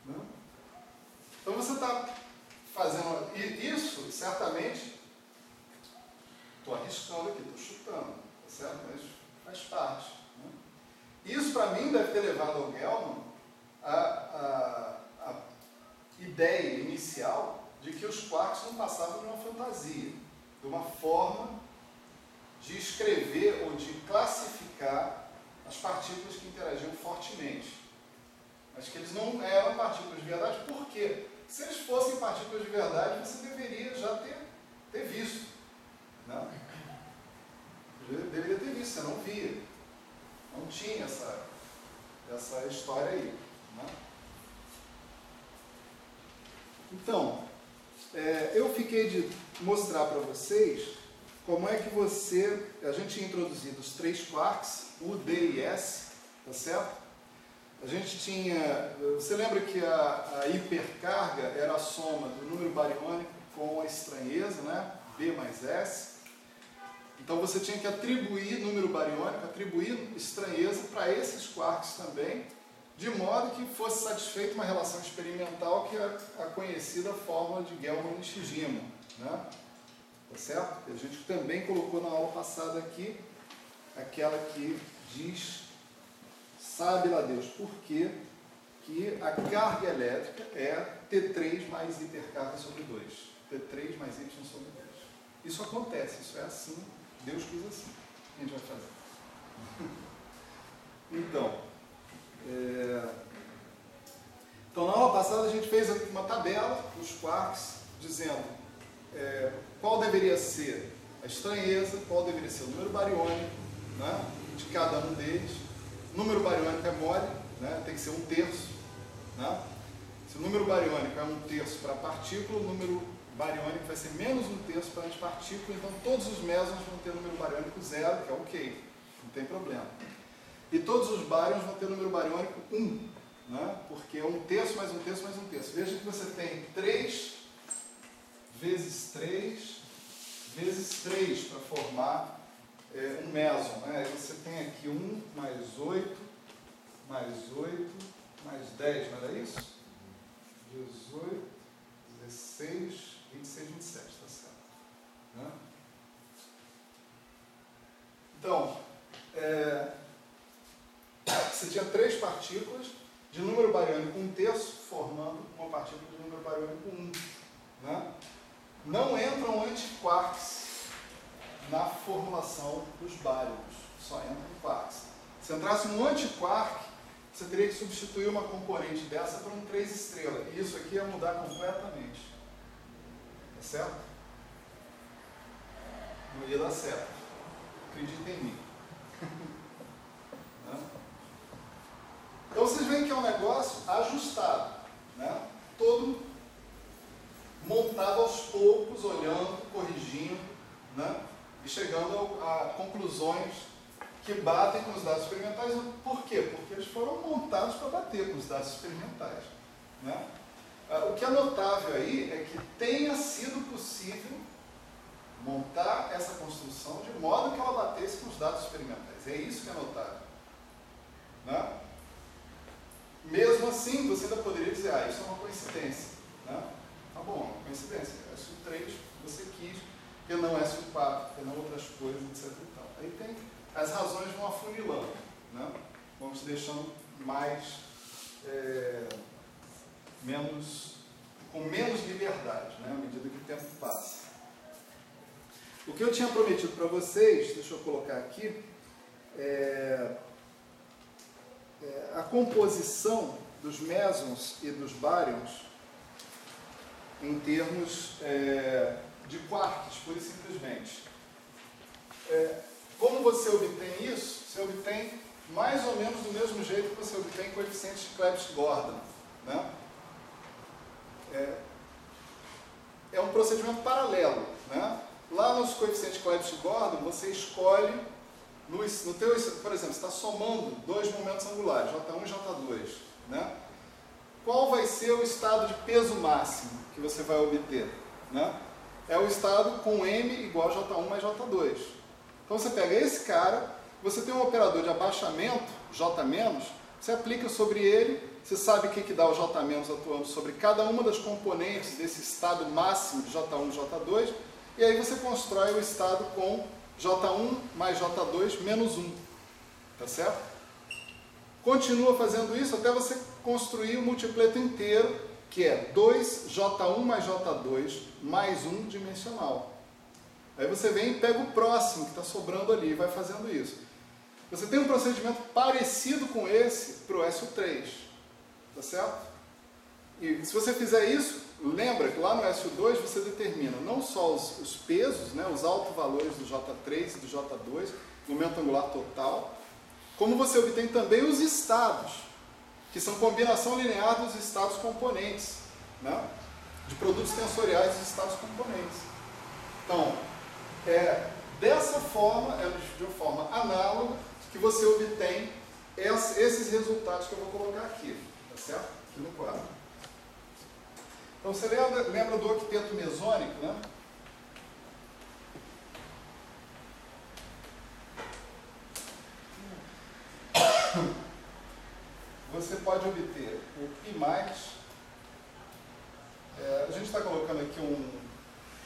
Não? Então você está fazendo isso, certamente, estou arriscando aqui, estou chutando, tá certo? Mas faz parte. Né? Isso, para mim, deve ter levado ao Gell-Mann a ideia inicial de que os quarks não passavam de uma fantasia, de uma forma de escrever ou de classificar as partículas que interagiam fortemente. Mas que eles não eram partículas de verdade, por quê? Se eles fossem partículas de verdade, você deveria já ter visto. Não? Deveria ter visto, você não via. Não tinha essa história aí. Né? Então, eu fiquei de mostrar para vocês como é que a gente tinha introduzido os 3 quarks, U, D e S, tá certo? A gente tinha, você lembra que a hipercarga era a soma do número bariônico com a estranheza, né? B mais S. Então você tinha que atribuir número bariônico, atribuir estranheza para esses quarks também, de modo que fosse satisfeita uma relação experimental que é a conhecida fórmula de Gell-Mann e Shijima, né? Tá certo? A gente também colocou na aula passada aqui, aquela que diz, sabe lá Deus por quê, que a carga elétrica é T3 mais hipercarga sobre 2. T3 mais Y sobre 2. Isso acontece, isso é assim, Deus quis assim. O que a gente vai fazer? Então, na aula passada a gente fez uma tabela dos quarks, dizendo qual deveria ser a estranheza, qual deveria ser o número bariônico, né, de cada um deles. O número bariônico é mole, né, tem que ser 1/3. Né? Se o número bariônico é 1/3 para a partícula, o número bariônico vai ser menos 1/3 para a antipartícula, então todos os mesons vão ter número bariônico 0, que é ok, não tem problema. E todos os baryons vão ter número bariônico 1, né? Porque é 1/3 mais 1/3 mais 1/3. Veja que você tem 3 vezes 3 vezes 3 para formar um meson, né? Aí você tem aqui 1 mais 8 mais 8 mais 10, não era isso? 18, 16, 26, 27, tá certo. Né? Então, você tinha 3 partículas de número bariônico 1/3 formando uma partícula de número bariônico 1. Né? Não entram antiquarks na formulação dos bárions, só entram quarks. Se entrasse um antiquark, você teria que substituir uma componente dessa por um 3 estrelas. E isso aqui ia mudar completamente. Tá certo? Não ia dar certo. Acredita em mim. Né? Então vocês veem que é um negócio ajustado. Né? Todo montado aos poucos, olhando, corrigindo, né? E chegando a conclusões que batem com os dados experimentais. Por quê? Porque eles foram montados para bater com os dados experimentais. Né? O que é notável aí é que tenha sido possível montar essa construção de modo que ela batesse com os dados experimentais. É isso que é notável. Né? Mesmo assim, você ainda poderia dizer, isso é uma coincidência. Né? Tá bom, uma coincidência. SU3 você quis, porque não SU4, porque não outras coisas, etc. E tal. Aí tem, as razões vão afunilando. Né? Vamos deixando com menos liberdade, né? À medida que o tempo passa. O que eu tinha prometido para vocês, deixa eu colocar aqui, a composição dos mesons e dos baryons em termos de quarks, pura e simplesmente. Como você obtém isso? Você obtém mais ou menos do mesmo jeito que você obtém coeficientes de Clebsch-Gordon. Né? É um procedimento paralelo. Né? Lá nos coeficientes Clebsch-Gordon, você escolhe, por exemplo, você está somando dois momentos angulares, J1 e J2. Né? Qual vai ser o estado de peso máximo que você vai obter? Né? É o estado com M igual a J1 mais J2. Então você pega esse cara, você tem um operador de abaixamento, J-, você aplica sobre ele, você sabe o que dá o J- atuando sobre cada uma das componentes desse estado máximo de J1 e J2, e aí você constrói o estado com J1 mais J2 menos 1. Tá certo? Continua fazendo isso até você construir o multipleto inteiro, que é 2J1 mais J2 mais 1 dimensional. Aí você vem e pega o próximo que está sobrando ali e vai fazendo isso. Você tem um procedimento parecido com esse para o SU3. Tá certo? E se você fizer isso, lembra que lá no SU2 você determina não só os pesos, né, os altos valores do J3 e do J2, momento angular total, como você obtém também os estados, que são combinação linear dos estados componentes, né, de produtos tensoriais dos estados componentes. Então, dessa forma, de uma forma análoga, que você obtém esses resultados que eu vou colocar aqui, tá certo? Aqui no quadro. Então, você lembra do octeto mesônico, né? Você pode obter o π+, a gente está colocando aqui um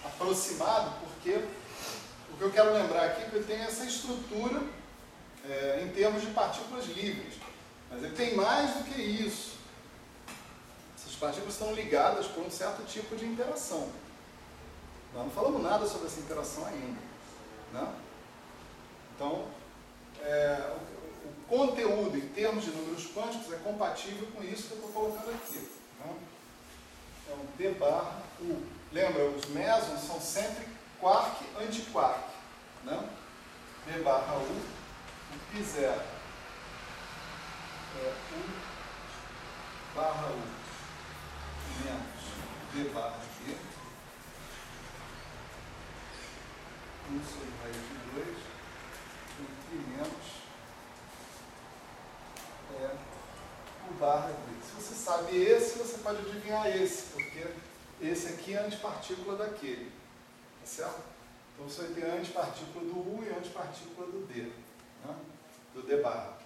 aproximado, porque o que eu quero lembrar aqui é que ele tem essa estrutura em termos de partículas livres, mas ele tem mais do que isso. Essas partículas estão ligadas por um certo tipo de interação. Nós não falamos nada sobre essa interação ainda. Né? Então, o conteúdo em termos de números quânticos é compatível com isso que eu estou colocando aqui. Né? Então, D/U. Lembra, os mesons são sempre quark antiquark. Né? D/U, o π0 é U/U menos D/G, 1 sobre raiz de 2, e menos é o barra D. Se você sabe esse, você pode adivinhar esse, porque esse aqui é a antipartícula daquele. Tá certo? Então você vai ter a antipartícula do U e a antipartícula do D. Né? Do D barra.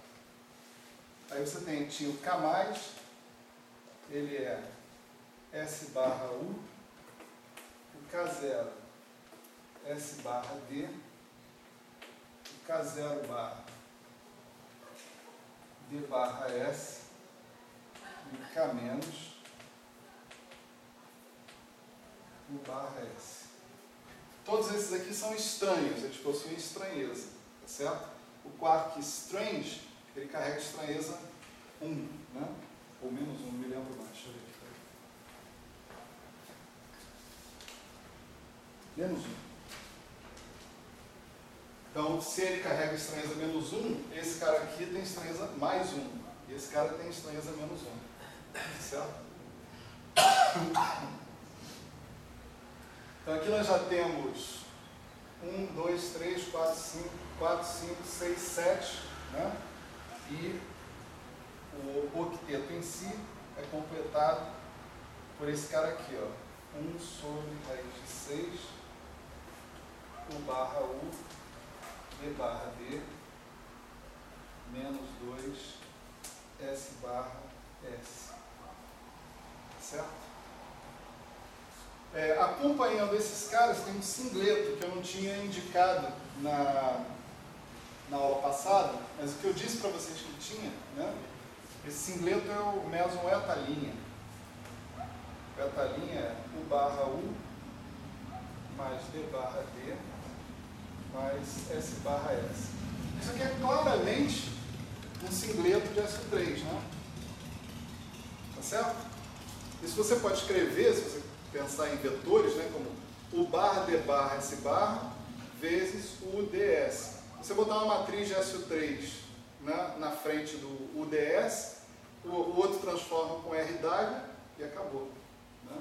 Aí você tinha o K+, ele é S barra U, o K0 S barra D, o K0 barra D barra S, e o K menos o barra S. Todos esses aqui são estranhos, eles possuem estranheza, tá certo? O quark strange, ele carrega estranheza 1, né? Ou menos 1, não me lembro mais, deixa eu ver aqui. Menos 1. Então, se ele carrega estranheza menos 1, esse cara aqui tem estranheza mais 1. E esse cara tem estranheza menos 1. Certo? Então, aqui nós já temos 1, 2, 3, 4, 5, 6, 7. Né? E o octeto em si é completado por esse cara aqui. Ó. 1 sobre raiz de 6, U barra U, D barra D, menos 2, S barra S. Certo? Acompanhando esses caras, tem um singleto que eu não tinha indicado na aula passada, mas o que eu disse para vocês que tinha, né? Esse singleto é o meson eta-linha. Eta-linha é U barra U mais D barra D mais S barra S. Isso aqui é claramente um singleto de SO3, né? Tá certo? Isso você pode escrever, se você pensar em vetores, né, como U barra D barra S barra vezes o UDS. Você botar uma matriz de SO3, né, na frente do UDS, o outro transforma com RW e acabou. Né?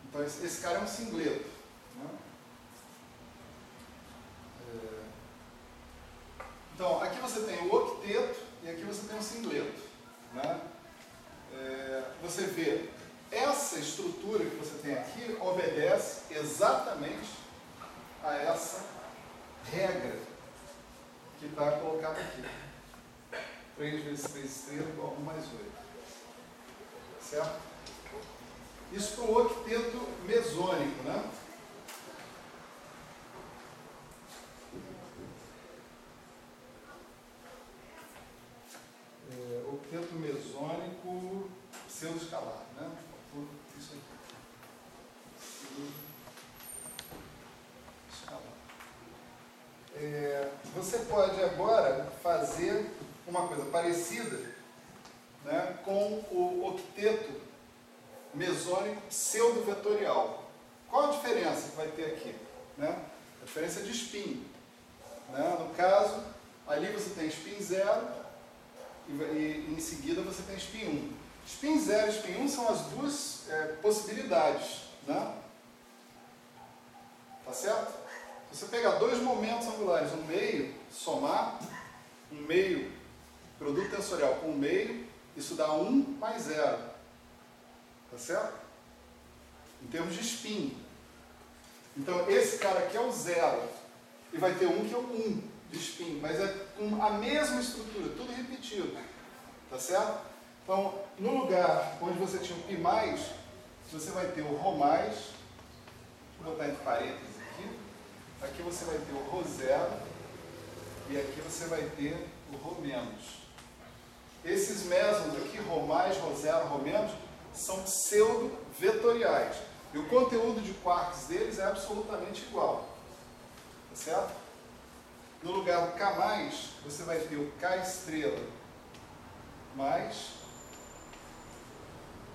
Então esse cara é um singleto. Né? Então, aqui você tem o octeto e aqui você tem o singleto. Né? Você vê, essa estrutura que você tem aqui obedece exatamente a essa regra que está colocada aqui. 3 vezes 3 estrelas igual a 1 mais 8. Certo? Isso para o octeto mesônico, né? Octeto mesônico pseudo-escalar, né? Isso aqui. Pseudo-escalar. Você pode agora fazer uma coisa parecida, né, com o octeto mesônico pseudo-vetorial. Qual a diferença que vai ter aqui? Né? A diferença é de spin. Né? No caso, ali você tem spin 0 e em seguida você tem spin 1. Spin 0 e spin 1 são as duas possibilidades. Né? Tá certo? Se você pegar dois momentos angulares no meio, somar um meio, produto tensorial com um meio, isso dá 1 mais 0. Tá certo? Em termos de spin. Então esse cara aqui é o 0. E vai ter um que é o 1 de spin. Mas é com a mesma estrutura, tudo repetido. Tá certo? Então, no lugar onde você tinha o π+, você vai ter o ρ+, vou botar entre parênteses aqui. Aqui você vai ter o ρ0 e aqui você vai ter o ρ-. Esses mesons aqui, ρ+, ρ0, ρ-, são pseudo-vetoriais. E o conteúdo de quarks deles é absolutamente igual. Tá certo? No lugar do K+, você vai ter o K estrela mais.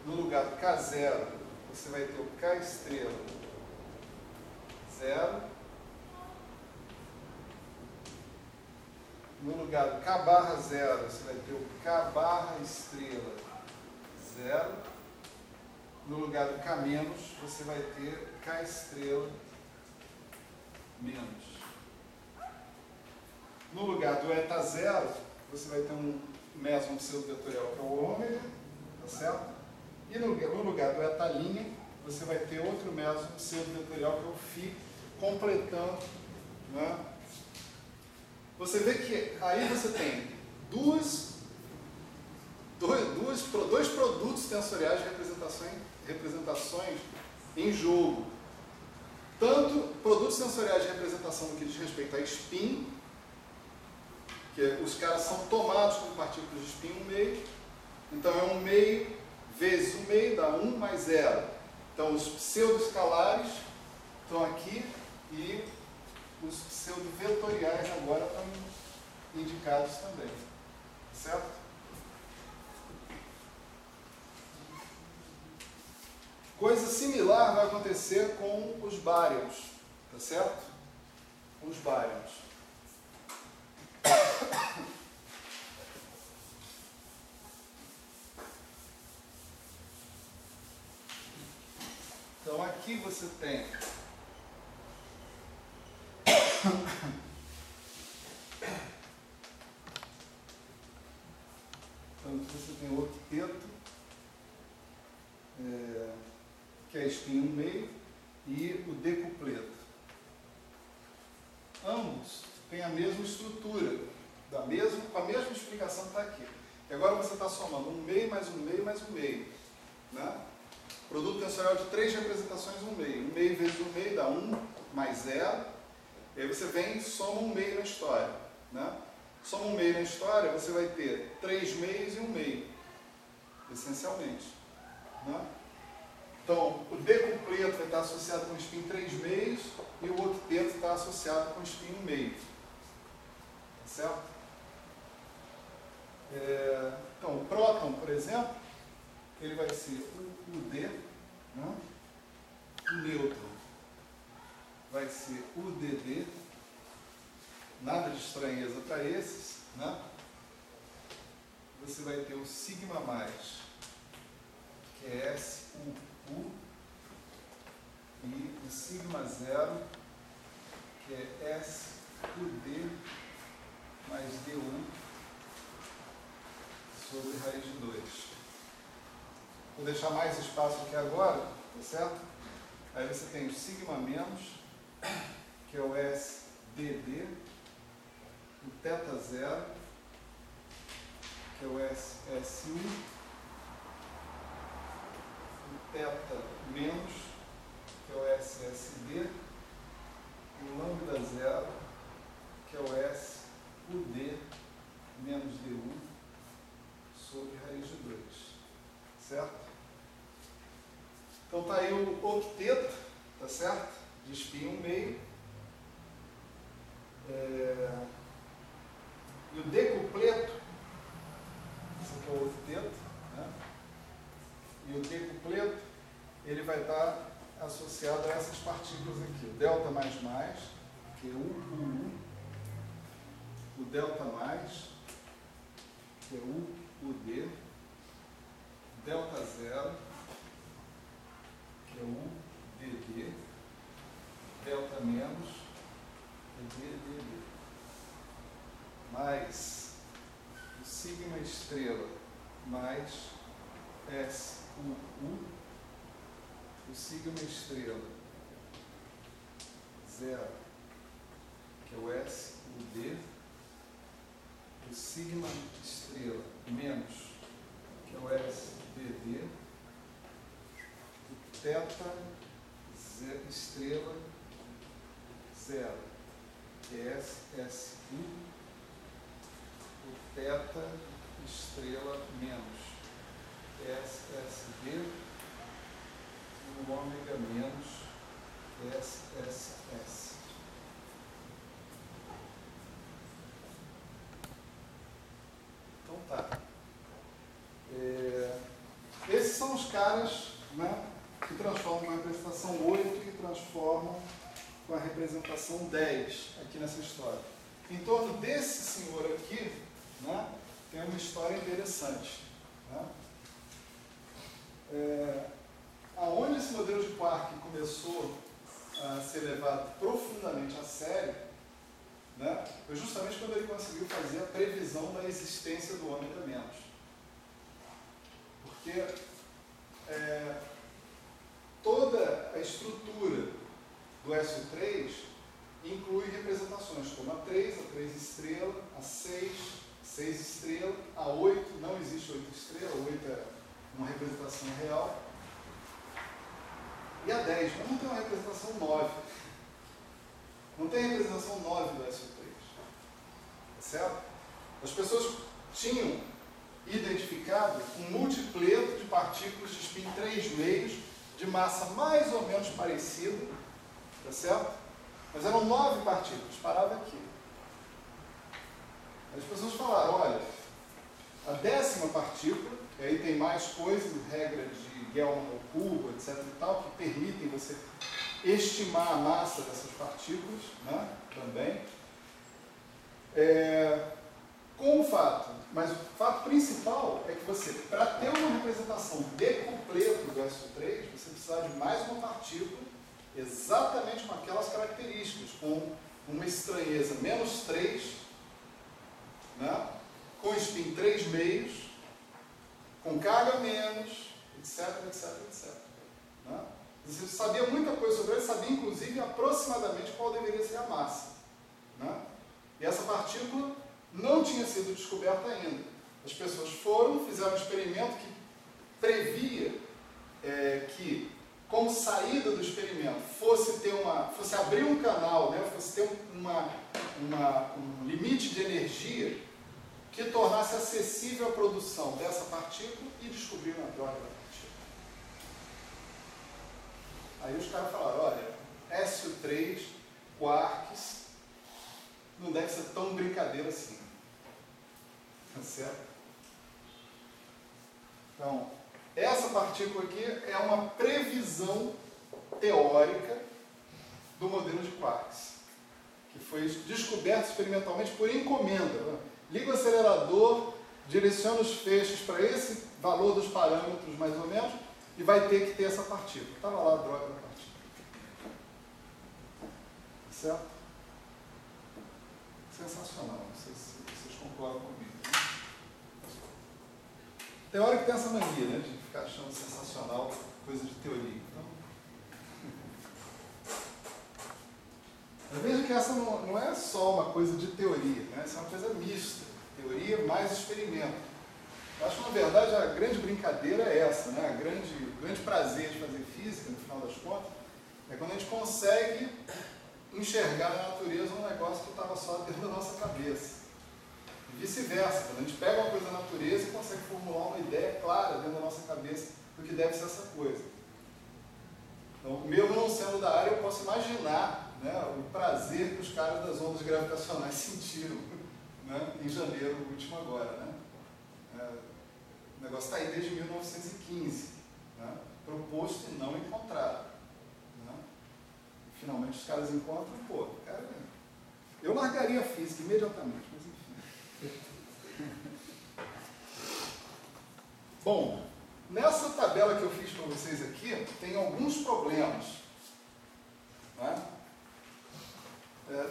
No lugar do K0, você vai ter o K estrela 0. No lugar do K barra 0, você vai ter o K barra estrela 0. No lugar do K menos, você vai ter K estrela menos. No lugar do eta 0, você vai ter um meso, um pseudo-vetorial que é o ômega, tá certo? E no lugar do eta', você vai ter outro meso, um pseudo-vetorial que é o φ, completando, né? Você vê que aí você tem dois produtos tensoriais de representações em jogo. Tanto produtos sensoriais de representação no que diz respeito a spin, que os caras são tomados como partículas de spin 1/2, então é 1/2 vezes 1/2 dá 1 mais 0. Então os pseudo-escalares estão aqui e os pseudo-vetoriais agora estão indicados também, certo? Coisa similar vai acontecer com os baryons, tá certo? Os baryons. Então aqui você tem o octeto, que é spin 1/2, e o decupleto. Ambos têm a mesma estrutura, com a mesma explicação que está aqui. E agora você está somando 1/2 mais 1/2 mais 1/2, né? Produto tensorial de 3 representações 1/2. 1/2 vezes 1/2 dá 1 mais 0. E aí você vem e soma 1/2 na história, né? Soma 1/2 na história, você vai ter 3 meios e 1/2, essencialmente, né? Então, o decupleto vai estar associado com o spin 3 meios e o octeto está associado com o spin 1/2. Tá certo? Então, o próton, por exemplo, ele vai ser o D, né? O nêutron vai ser o DD, nada de estranheza para esses, né? Você vai ter o sigma mais, que é SUU, e o sigma zero, que é SUD mais DU sobre raiz de 2. Vou deixar mais espaço aqui agora, tá certo? Aí você tem o sigma menos, que é o SDD, o θ zero, que é o SSU, o θ menos, que é o SSD, e o lambda zero, que é o SUD menos DU sobre raiz de 2. Certo? Então está aí o octeto, tá certo? De spin 1/2. E o decupleto, esse aqui é o octeto, né? E o decupleto, ele vai estar associado a essas partículas aqui, o delta mais, que é o delta mais, que é o D, delta zero, que é o DD, delta menos, que é DDD, mais o sigma estrela mais SUU, o sigma estrela zero, que é o SUD, o sigma estrela menos, que é o SDD, o θ estrela zero, que é SSU, o θ estrela menos, que é SSD, e o ômega menos, que é SSS. Então tá. Esses são os caras, né, que transformam a representação 8, que transformam com a representação 10 aqui nessa história. Em torno desse senhor aqui, né, tem uma história interessante. Né? Aonde esse modelo de Quark começou a ser levado profundamente a sério, né, foi justamente quando ele conseguiu fazer a previsão da existência do ômega menos. Porque toda a estrutura do SO3 inclui representações como a 3 estrela, a 6 estrela, a 8, não existe 8 estrela, 8 é uma representação real, e a 10, mas não tem uma representação 9. Não tem representação 9 do SO3. Tá certo? As pessoas tinham identificado um multipleto de partículas de spin 3 meios, de massa mais ou menos parecida, tá certo? Mas eram 9 partículas, parava aqui. As pessoas falaram, olha, a 10ª partícula, e aí tem mais coisas, regra de Gell-Mann ao cubo, etc. e tal, que permitem você estimar a massa dessas partículas, né, também. Com o fato, mas o fato principal é que você, para ter uma representação de completo do SO3, você precisa de mais uma partícula exatamente com aquelas características, com uma estranheza menos 3, né, com spin 3 meios, com carga menos, etc, etc, etc. Né? Você sabia muita coisa sobre ele, sabia inclusive aproximadamente qual deveria ser a massa. Né? E essa partícula não tinha sido descoberta ainda. As pessoas foram, fizeram um experimento que previa que, como saída do experimento, fosse abrir um canal, né, fosse ter um limite de energia que tornasse acessível a produção dessa partícula e descobriram a droga da partícula. Aí os caras falaram, olha, SO3, quarks, não deve ser tão brincadeira assim. Tá certo? Então, essa partícula aqui é uma previsão teórica do modelo de quarks, que foi descoberto experimentalmente por encomenda. Liga o acelerador, direciona os feixes para esse valor dos parâmetros, mais ou menos, e vai ter que ter essa partícula. Estava lá a droga da partícula. Certo? Sensacional. Não sei se vocês concordam comigo. Tem hora que tem essa mania, né, de ficar achando sensacional coisa de teoria. Então, eu vejo que essa não é só uma coisa de teoria, né? Essa é uma coisa mista. Teoria mais experimento. Eu acho que, na verdade, a grande brincadeira é essa, né? O grande prazer de fazer física, no final das contas, é quando a gente consegue enxergar na natureza um negócio que estava só dentro da nossa cabeça. E vice-versa, quando a gente pega uma coisa da natureza e consegue formular uma ideia clara dentro da nossa cabeça do que deve ser essa coisa. Então, mesmo não sendo da área, eu posso imaginar, né, o prazer que os caras das ondas gravitacionais sentiram, né, em janeiro último agora. Né? O negócio está aí desde 1915, né, proposto e não encontrado. Né? E, finalmente os caras encontram, pô, cara, eu largaria a física imediatamente, mas enfim. Bom, nessa tabela que eu fiz para vocês aqui, tem alguns problemas. Né?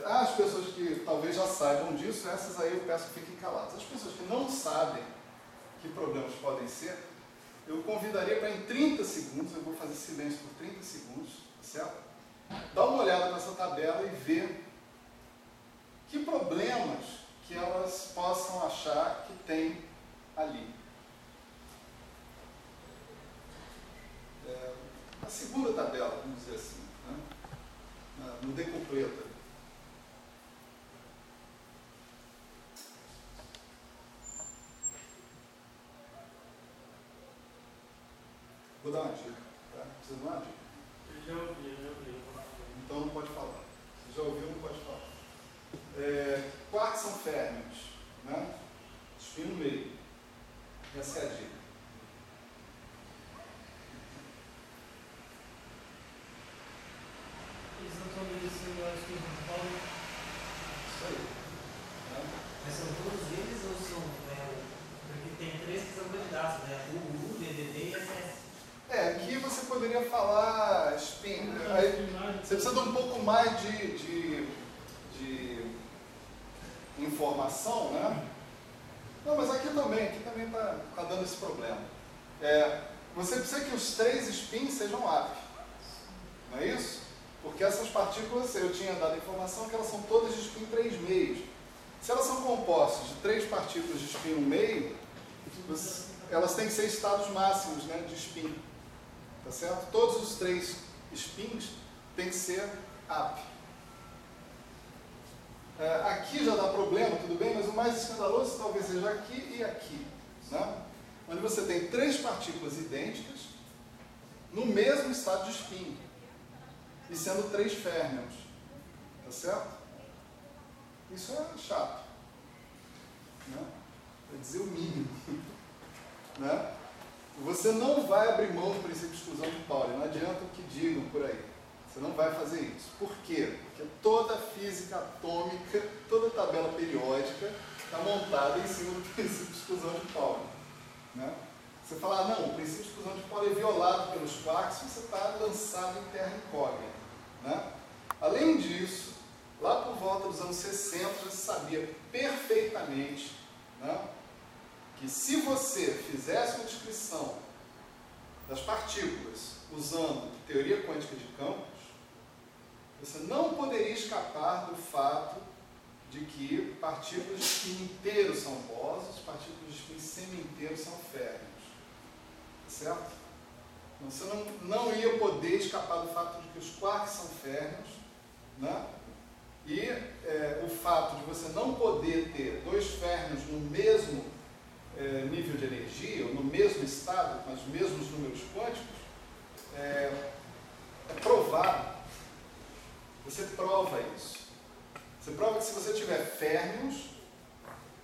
As pessoas que talvez já saibam disso, essas aí eu peço que fiquem caladas. As pessoas que não sabem que problemas podem ser, eu convidaria para em 30 segundos, eu vou fazer silêncio por 30 segundos, certo? Dar uma olhada nessa tabela e ver que problemas que elas possam achar que tem ali. A segunda tabela, vamos dizer assim, né? No decompleto. Vou dar uma dica, tá? Precisa de uma dica. Eu já ouvi. Então não pode falar. Se já ouviu, não pode falar. Quarks são férmions, né? Spin no meio. Essa é a dica. Eles não estão obedecendo as coisas do Paulo? Isso aí. Né? Mas são todos eles ou são... porque tem 3 que são candidatos, né? UU, DDD e SS. Aqui você poderia falar spin. Aí, você precisa de um pouco mais de informação, né? Não, mas aqui também está dando esse problema. Você precisa que os 3 spins sejam AP, não é isso? Porque essas partículas, eu tinha dado a informação que elas são todas de spin 3 meios. Se elas são compostas de 3 partículas de spin 1 meio, elas têm que ser estados máximos, né, de spin. Tá certo? Todos os 3 spins têm que ser AP. Aqui já dá problema, tudo bem, mas o mais escandaloso talvez seja aqui e aqui, né? Onde você tem 3 partículas idênticas no mesmo estado de spin, e sendo 3 férmions, tá certo? Isso é chato, né? Para dizer o mínimo, né? Você não vai abrir mão do princípio de exclusão de Pauli, não adianta o que digam por aí. Você não vai fazer isso. Por quê? Porque toda a física atômica, toda a tabela periódica está montada em cima do princípio de exclusão de Pauli, né? Você fala, não, o princípio de exclusão de Pauli é violado pelos quarks, você está lançado em terra incógnita, né? Além disso, lá por volta dos anos 60, já se sabia perfeitamente, né, que se você fizesse uma descrição das partículas usando teoria quântica de campos, você não poderia escapar do fato de que partículas de spin inteiro são bósons, partículas de spin semi-inteiro são férmions. Tá certo? Então, você não ia poder escapar do fato de que os quarks são férmions, né? E o fato de você não poder ter 2 férmions no mesmo nível de energia, ou no mesmo estado, com os mesmos números quânticos, é provado. Você prova isso. Você prova que se você tiver férmions,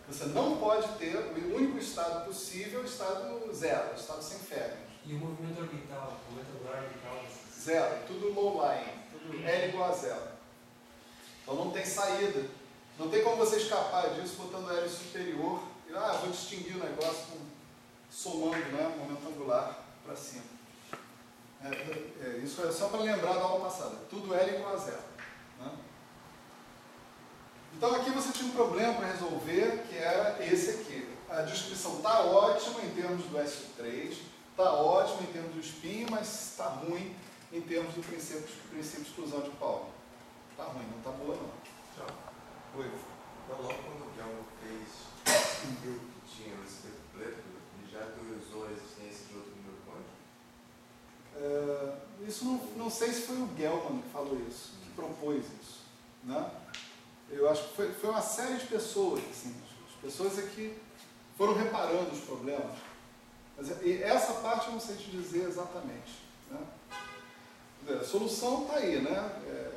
você não pode ter o único estado possível, o estado zero, o estado sem férmions. E o movimento orbital, o movimento angular orbital? Zero, tudo low line, tudo L igual a zero. Então não tem saída. Não tem como você escapar disso botando L superior e vou distinguir o negócio somando, né, momento angular para cima. Isso é só para lembrar da aula passada. Tudo L igual a zero, né? Então aqui você tinha um problema para resolver, que era esse aqui. A descrição está ótima em termos do SO3, está ótima em termos do spin, mas está ruim em termos do princípio de exclusão de Pauli. Está ruim, não está boa não. Tchau. Oi. Então, logo quando o Gelman fez o que tinha o espectro preto, ele já teorizou a existência de outro número quântico? Isso não sei se foi o Gelman que falou isso, que propôs isso, né? Eu acho que foi uma série de pessoas, assim, as pessoas aqui foram reparando os problemas. Mas essa parte eu não sei te dizer exatamente, né? A solução está aí, né?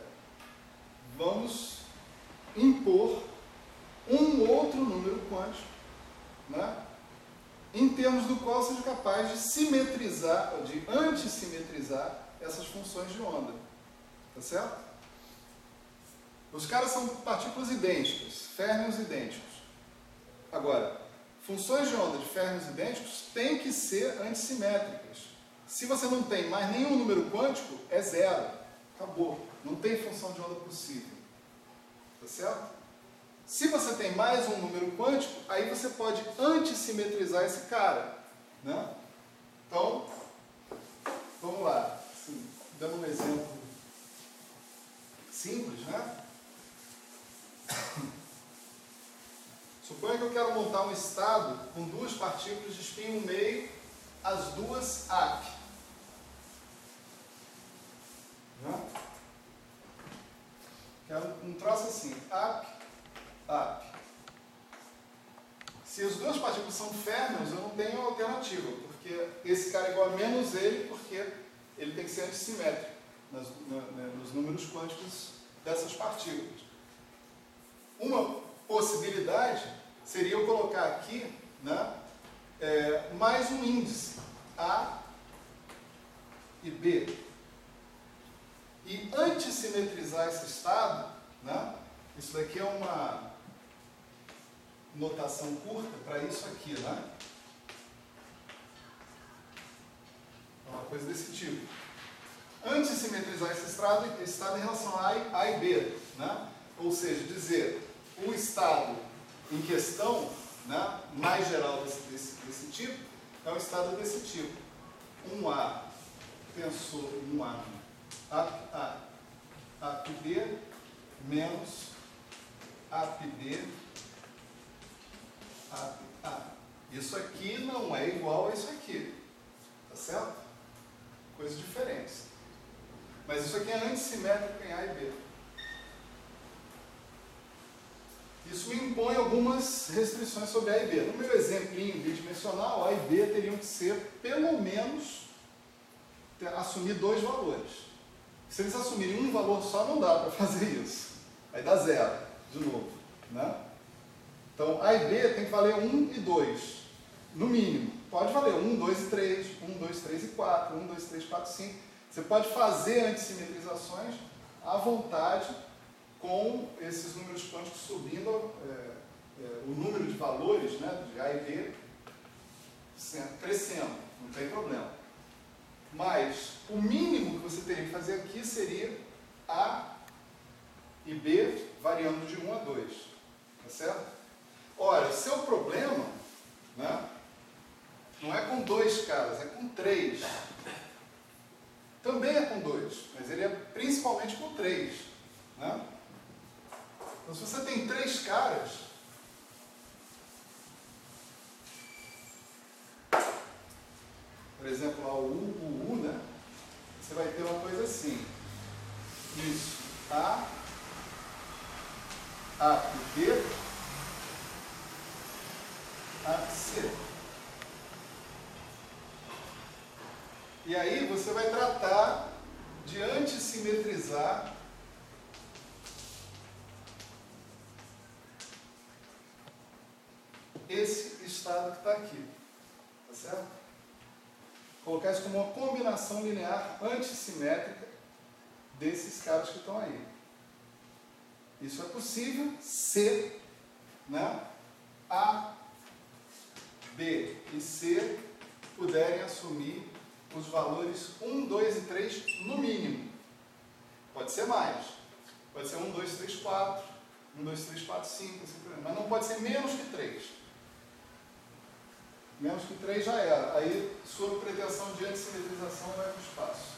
Vamos impor um outro número quântico, né, em termos do qual seja capaz de simetrizar, ou de antissimetrizar essas funções de onda. Tá certo? Os caras são partículas idênticas, férmions idênticos. Agora, funções de onda de férmions idênticos têm que ser antissimétricas. Se você não tem mais nenhum número quântico, é zero. Acabou. Não tem função de onda possível. Tá certo? Se você tem mais um número quântico, aí você pode antissimetrizar esse cara, né? Então, vamos lá. Assim, dando um exemplo simples, né? Suponha que eu quero montar um estado com 2 partículas de spin 1 meio, as duas AP. Né? Quero um troço assim, AP, AP. Se as 2 partículas são férmions, eu não tenho alternativa, porque esse cara é igual a menos ele, porque ele tem que ser antissimétrico nos números quânticos dessas partículas. Uma possibilidade seria eu colocar aqui, né, mais um índice, A e B. E antissimetrizar esse estado, né, isso daqui é uma notação curta para isso aqui, né? Uma coisa desse tipo. Antissimetrizar esse estado em relação a A e B, né? Ou seja, dizer o estado em questão, né, mais geral desse tipo, é um estado desse tipo. 1A pensou em 1A, APB menos APB, APA. Isso aqui não é igual a isso aqui, tá certo? Coisas diferentes. Mas isso aqui é antissimétrico em A e B. Isso impõe algumas restrições sobre A e B. No meu exemplinho bidimensional, A e B teriam que ser, pelo menos, assumir 2 valores. Se eles assumirem um valor só, não dá para fazer isso. Aí dá 0, de novo. Né? Então, A e B tem que valer 1 e 2, no mínimo. Pode valer 1, 2 e 3, 1, 2, 3 e 4, 1, 2, 3, 4, 5. Você pode fazer antissimetrizações à vontade, com esses números quânticos subindo, o número de valores, né, de A e B crescendo, não tem problema. Mas o mínimo que você teria que fazer aqui seria A e B variando de 1 a 2, tá certo? Ora, seu problema, né, não é com 2 caras, é com 3. Também é com 2, mas ele é principalmente com 3, né? Então, se você tem 3 caras, por exemplo, lá o U, né? Você vai ter uma coisa assim. Isso. A e B, A e C. E aí você vai tratar de antissimetrizar esse estado que está aqui, tá certo? Colocar isso como uma combinação linear antissimétrica desses caras que estão aí. Isso é possível se, né, A, B e C puderem assumir os valores 1, 2 e 3 no mínimo. Pode ser mais. Pode ser 1, 2, 3, 4, 1, 2, 3, 4, 5, assim por aí. Mas não pode ser menos que 3. Menos que 3 já era. Aí sua pretensão de antissimetrização vai para o espaço.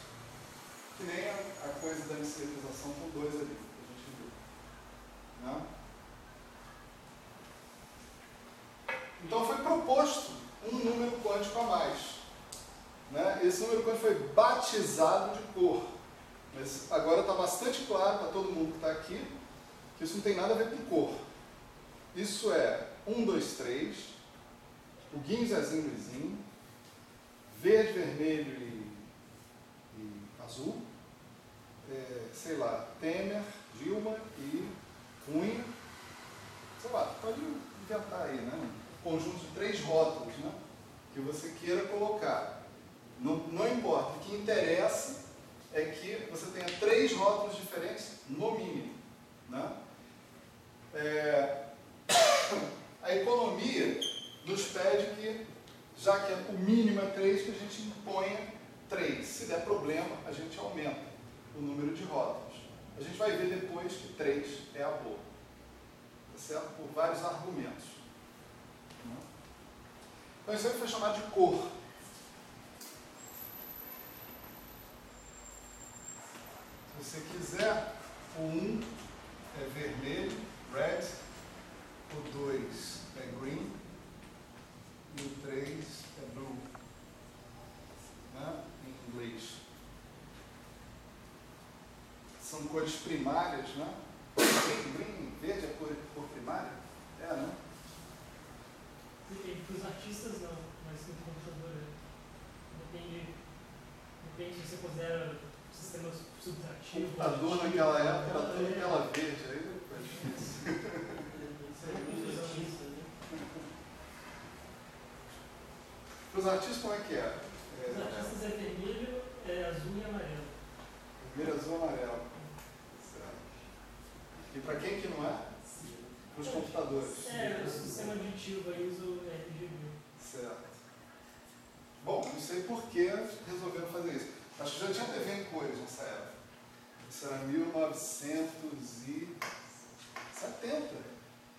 Que nem a coisa da antissimetrização com 2 ali, que a gente viu. Né? Então foi proposto um número quântico a mais. Né? Esse número quântico foi batizado de cor. Mas agora está bastante claro para todo mundo que está aqui que isso não tem nada a ver com cor. Isso é 1, 2, 3, o Guinho, Zezinho, Luizinho, verde, vermelho e azul, sei lá, Temer, Dilma e Cunha, sei lá, pode inventar aí, né? Um conjunto de 3 rótulos, né? Que você queira colocar. Não importa, o que interessa é que você tenha 3 rótulos diferentes no mínimo. Né? A economia nos pede que, já que o mínimo é 3, que a gente imponha 3. Se der problema, a gente aumenta o número de rótulos. A gente vai ver depois que 3 é a boa. Tá certo? Por vários argumentos. Então isso aí foi chamado de cor. Se você quiser, o 1 é vermelho, red, o 2 é green e o 3 é blue, né? Em inglês. São cores primárias, né? Green, verde é cor primária? É, né? Para os artistas não, mas no computador depende se você considera sistema subtrativo. O computador naquela época era toda aquela verde, aí foi difícil. Para os artistas como é que é? Os artistas é vermelho, azul e amarelo. Vermelho, azul e amarelo. Certo. E para quem que não é? Para os computadores. O sistema aditivo aí usa o RGB. Certo. Bom, não sei por que resolveram fazer isso. Acho que já tinha TV em cores nessa época. Isso era 1970.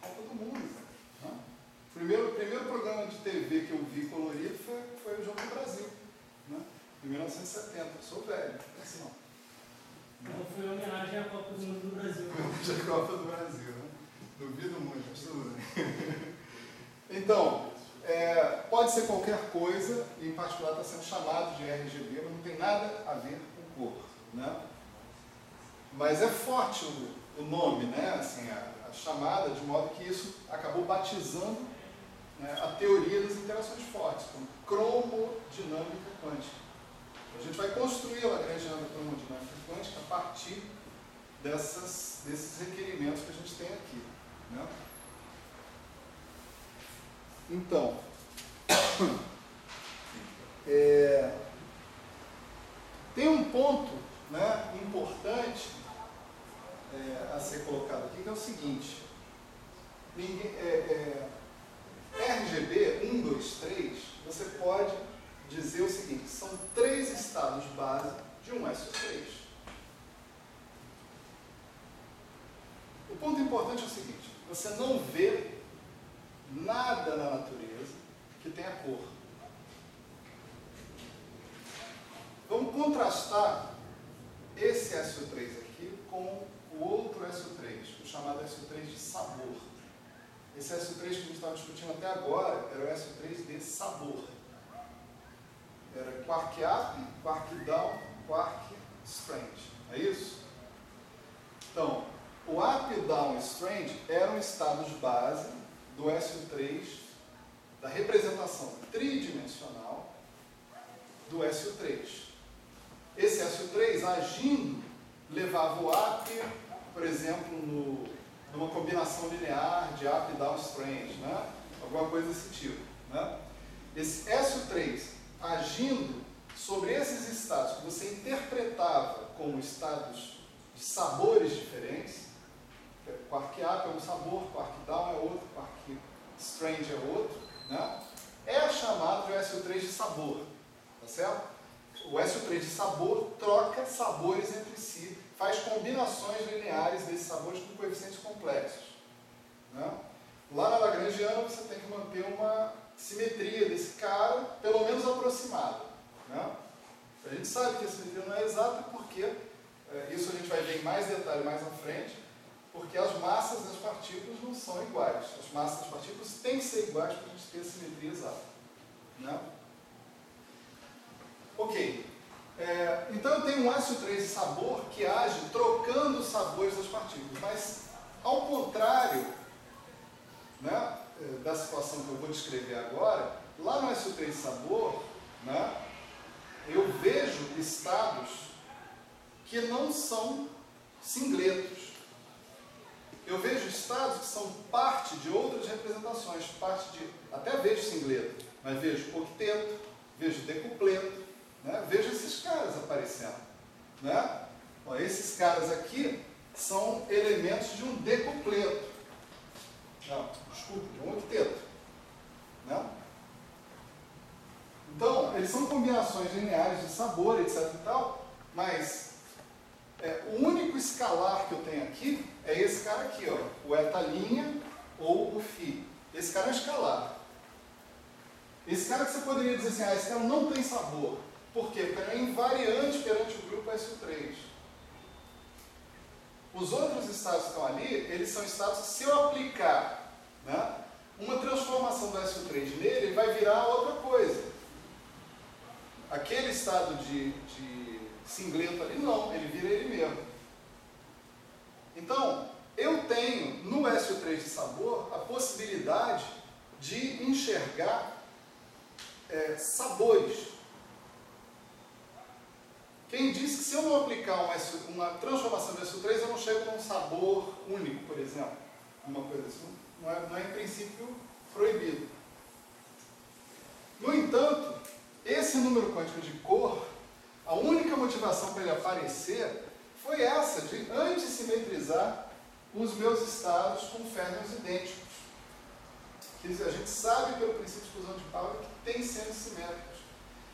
Copa do Mundo. Né? O primeiro programa de TV que eu vi colorido foi o Jogo do Brasil, né? Em 1970. Eu sou velho, não é assim não. Então foi uma homenagem à Copa do Mundo do Brasil. Foi homenagem à Copa do Brasil, né? Duvido muito, mas tudo bem. Então, pode ser qualquer coisa, e em particular está sendo chamado de RGB, mas não tem nada a ver com cor, né? Mas é forte o nome, né? Assim, a chamada, de modo que isso acabou batizando, né, a teoria das interações fortes, como cromodinâmica quântica. A gente vai construir a Lagrangiana cromodinâmica quântica a partir desses requerimentos que a gente tem aqui, né? Então, tem um ponto, né, importante a ser colocado aqui, que é o seguinte: RGB 1, 2, 3, você pode dizer o seguinte: são 3 estados base de um SO3. O ponto importante é o seguinte: você não vê nada na natureza que tenha cor. Vamos contrastar esse SO3 aqui com o outro SO3, o chamado SO3 de sabor. Esse SO3 que a gente estava discutindo até agora era o SO3 de sabor. Era quark up, quark down, quark strange. É isso? Então, o up, down e strange eram estados base do SO3, da representação tridimensional do SO3. Esse SO3, agindo, levava o up, por exemplo, numa combinação linear de up, down, strange, né? Alguma coisa desse tipo, né? Esse SO3, agindo sobre esses estados que você interpretava como estados de sabores diferentes, quark up é um sabor, quark down é outro, quark strange é outro, né? É chamado de SO3 de sabor, tá certo? O SO3 de sabor troca sabores entre si, faz combinações lineares desses sabores com coeficientes complexos, né? Lá na Lagrangiana você tem que manter uma simetria desse cara, pelo menos aproximada, né? A gente sabe que a simetria não é exata porque, isso a gente vai ver em mais detalhe mais à frente, porque as massas das partículas não são iguais. As massas das partículas têm que ser iguais para a gente ter a simetria exata, né? Ok. Então eu tenho um SO3 de sabor que age trocando os sabores das partículas, mas ao contrário, né, da situação que eu vou descrever agora, lá no SO3 de sabor, né, eu vejo estados que não são singletos. Eu vejo estados que são parte de outras representações, até vejo singleto, mas vejo octeto, vejo decupleto, né? Vejo esses caras aparecendo, né? Ó, esses caras aqui são elementos de um decupleto. Não, desculpa, de um octeto, né? Então, eles são combinações lineares de sabor, etc e tal, mas o único escalar que eu tenho aqui é esse cara aqui, ó, o eta' ou o φ. Esse cara é um escalar. Esse cara que você poderia dizer assim, esse cara não tem sabor. Por quê? Porque ele é invariante perante o grupo SO3. Os outros estados que estão ali, eles são estados que, se eu aplicar, né, uma transformação do SO3 nele, ele vai virar outra coisa. Aquele estado de singleto ali, não, ele vira ele mesmo. Então, eu tenho no SO3 de sabor a possibilidade de enxergar sabores. Quem disse que se eu não aplicar uma transformação de SO3, eu não chego num sabor único, por exemplo? Uma coisa assim, não é em princípio proibido. No entanto, esse número quântico de cor, a única motivação para ele aparecer foi essa, de antissimetrizar os meus estados com férmions idênticos. Que a gente sabe pelo princípio de fusão de Pauli que tem sendo simétricos.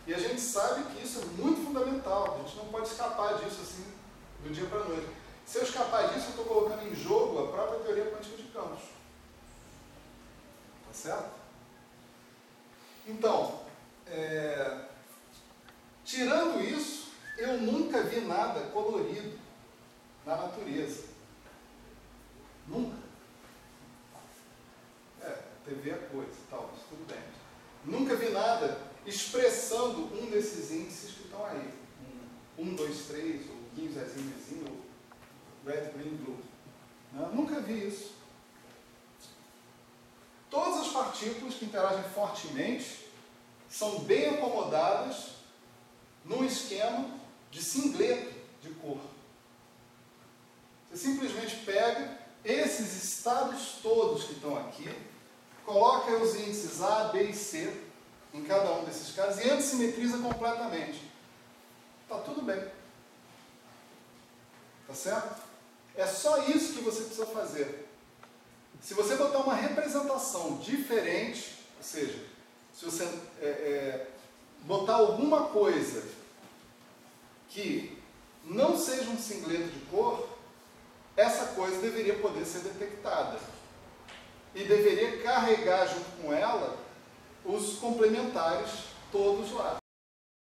E a gente sabe que isso é muito fundamental, a gente não pode escapar disso assim, do dia para a noite. Se eu escapar disso, eu estou colocando em jogo a própria teoria quântica de campos. certo? Então, tirando isso, eu nunca vi nada colorido na natureza. Nunca. TV é coisa e tal, mas tudo bem. Nunca vi nada expressando um desses índices que estão aí. 1, 2, 3, ou 15, ou red, green, blue. Não, nunca vi isso. Todas as partículas que interagem fortemente são bem acomodadas num esquema de singleto de cor. Você simplesmente pega esses estados todos que estão aqui, coloca os índices A, B e C em cada um desses casos e antissimetriza completamente. Está tudo bem. Tá certo? É só isso que você precisa fazer. Se você botar uma representação diferente, ou seja, se você botar alguma coisa que não seja um singleto de cor, essa coisa deveria poder ser detectada. E deveria carregar junto com ela os complementares todos lá.